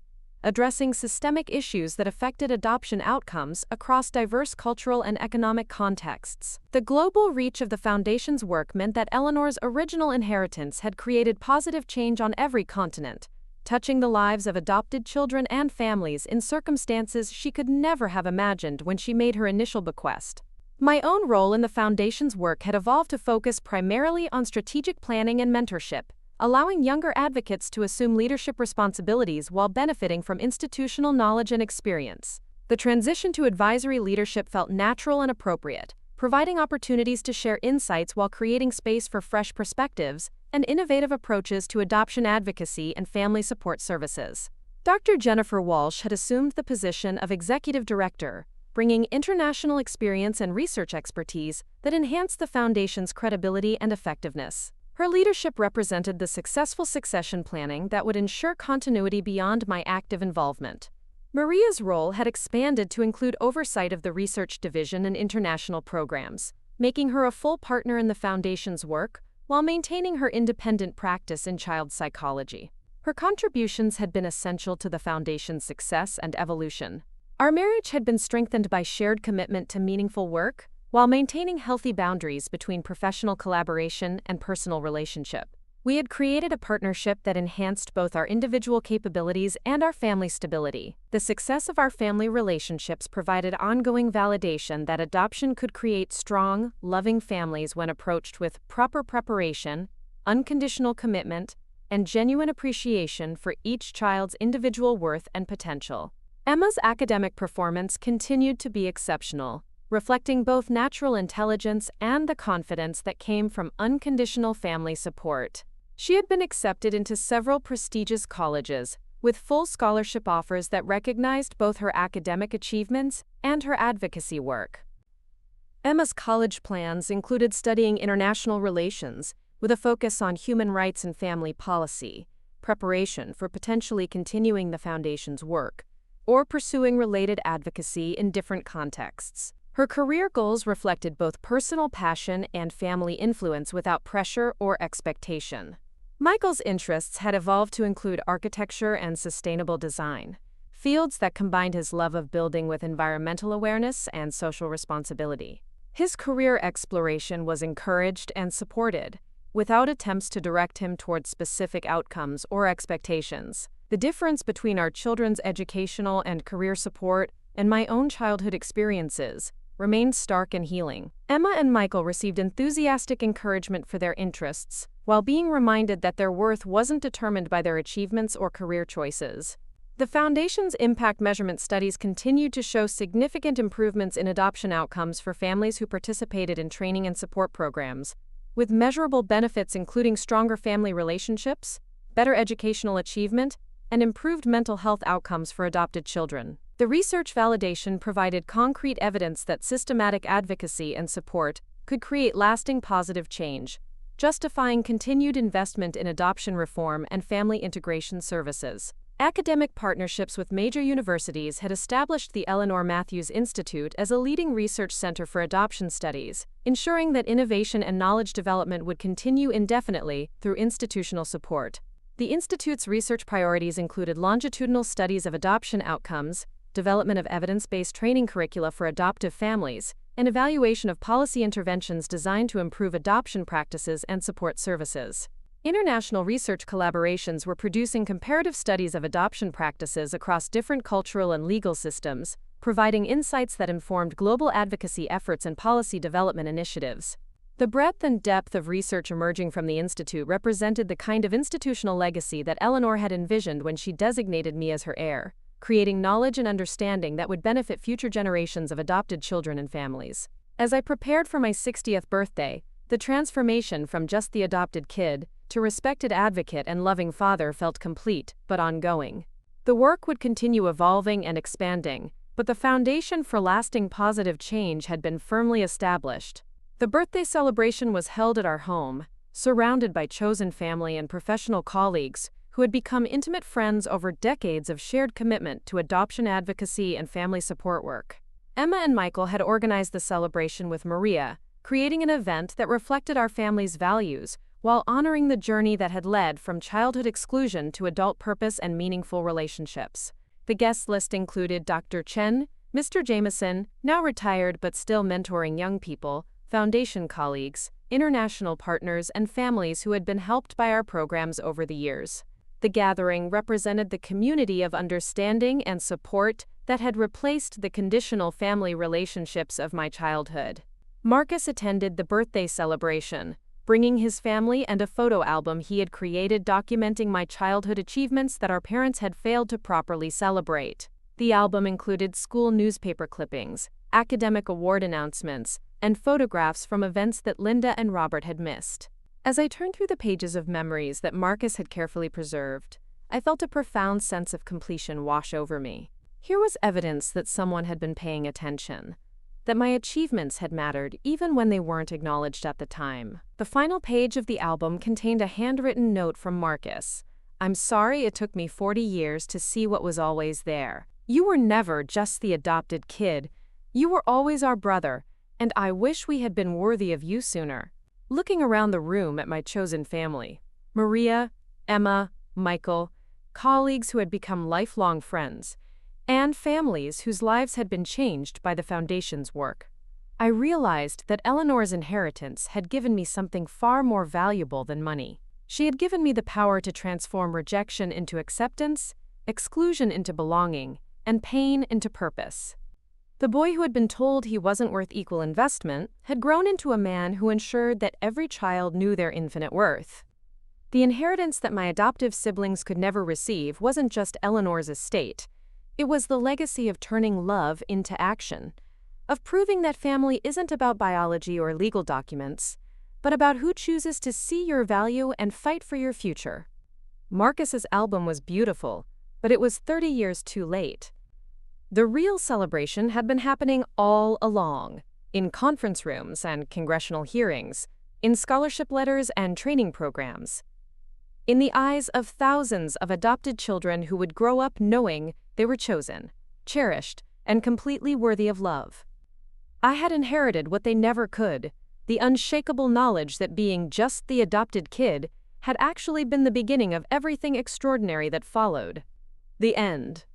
addressing systemic issues that affected adoption outcomes across diverse cultural and economic contexts. The global reach of the Foundation's work meant that Eleanor's original inheritance had created positive change on every continent, touching the lives of adopted children and families in circumstances she could never have imagined when she made her initial bequest. My own role in the Foundation's work had evolved to focus primarily on strategic planning and mentorship, allowing younger advocates to assume leadership responsibilities while benefiting from institutional knowledge and experience. The transition to advisory leadership felt natural and appropriate, providing opportunities to share insights while creating space for fresh perspectives and innovative approaches to adoption advocacy and family support services. Dr. Jennifer Walsh had assumed the position of Executive Director, bringing international experience and research expertise that enhanced the Foundation's credibility and effectiveness. Her leadership represented the successful succession planning that would ensure continuity beyond my active involvement. Maria's role had expanded to include oversight of the research division and international programs, making her a full partner in the Foundation's work while maintaining her independent practice in child psychology. Her contributions had been essential to the Foundation's success and evolution. Our marriage had been strengthened by shared commitment to meaningful work, while maintaining healthy boundaries between professional collaboration and personal relationship. We had created a partnership that enhanced both our individual capabilities and our family stability. The success of our family relationships provided ongoing validation that adoption could create strong, loving families when approached with proper preparation, unconditional commitment, and genuine appreciation for each child's individual worth and potential. Emma's academic performance continued to be exceptional, reflecting both natural intelligence and the confidence that came from unconditional family support. She had been accepted into several prestigious colleges, with full scholarship offers that recognized both her academic achievements and her advocacy work. Emma's college plans included studying international relations, with a focus on human rights and family policy, preparation for potentially continuing the Foundation's work, or pursuing related advocacy in different contexts. Her career goals reflected both personal passion and family influence without pressure or expectation. Michael's interests had evolved to include architecture and sustainable design, fields that combined his love of building with environmental awareness and social responsibility. His career exploration was encouraged and supported, without attempts to direct him toward specific outcomes or expectations. The difference between our children's educational and career support and my own childhood experiences remained stark and healing. Emma and Michael received enthusiastic encouragement for their interests, while being reminded that their worth wasn't determined by their achievements or career choices. The Foundation's impact measurement studies continued to show significant improvements in adoption outcomes for families who participated in training and support programs, with measurable benefits including stronger family relationships, better educational achievement, and improved mental health outcomes for adopted children. The research validation provided concrete evidence that systematic advocacy and support could create lasting positive change, justifying continued investment in adoption reform and family integration services. Academic partnerships with major universities had established the Eleanor Matthews Institute as a leading research center for adoption studies, ensuring that innovation and knowledge development would continue indefinitely through institutional support. The Institute's research priorities included longitudinal studies of adoption outcomes, development of evidence-based training curricula for adoptive families, and evaluation of policy interventions designed to improve adoption practices and support services. International research collaborations were producing comparative studies of adoption practices across different cultural and legal systems, providing insights that informed global advocacy efforts and policy development initiatives. The breadth and depth of research emerging from the Institute represented the kind of institutional legacy that Eleanor had envisioned when she designated me as her heir, creating knowledge and understanding that would benefit future generations of adopted children and families. As I prepared for my 60th birthday, the transformation from just the adopted kid to respected advocate and loving father felt complete, but ongoing. The work would continue evolving and expanding, but the foundation for lasting positive change had been firmly established. The birthday celebration was held at our home, surrounded by chosen family and professional colleagues who had become intimate friends over decades of shared commitment to adoption advocacy and family support work. Emma and Michael had organized the celebration with Maria, creating an event that reflected our family's values while honoring the journey that had led from childhood exclusion to adult purpose and meaningful relationships. The guest list included Dr. Chen, Mr. Jameson, now retired but still mentoring young people, foundation colleagues, international partners, and families who had been helped by our programs over the years. The gathering represented the community of understanding and support that had replaced the conditional family relationships of my childhood. Marcus attended the birthday celebration, bringing his family and a photo album he had created documenting my childhood achievements that our parents had failed to properly celebrate. The album included school newspaper clippings, academic award announcements, and photographs from events that Linda and Robert had missed. As I turned through the pages of memories that Marcus had carefully preserved, I felt a profound sense of completion wash over me. Here was evidence that someone had been paying attention, that my achievements had mattered even when they weren't acknowledged at the time. The final page of the album contained a handwritten note from Marcus. "I'm sorry it took me 40 years to see what was always there. You were never just the adopted kid. You were always our brother, and I wish we had been worthy of you sooner." Looking around the room at my chosen family, Maria, Emma, Michael, colleagues who had become lifelong friends, and families whose lives had been changed by the Foundation's work, I realized that Eleanor's inheritance had given me something far more valuable than money. She had given me the power to transform rejection into acceptance, exclusion into belonging, and pain into purpose. The boy who had been told he wasn't worth equal investment had grown into a man who ensured that every child knew their infinite worth. The inheritance that my adoptive siblings could never receive wasn't just Eleanor's estate. It was the legacy of turning love into action, of proving that family isn't about biology or legal documents, but about who chooses to see your value and fight for your future. Marcus's album was beautiful, but it was 30 years too late. The real celebration had been happening all along, in conference rooms and congressional hearings, in scholarship letters and training programs, in the eyes of thousands of adopted children who would grow up knowing they were chosen, cherished, and completely worthy of love. I had inherited what they never could, the unshakable knowledge that being just the adopted kid had actually been the beginning of everything extraordinary that followed. The end.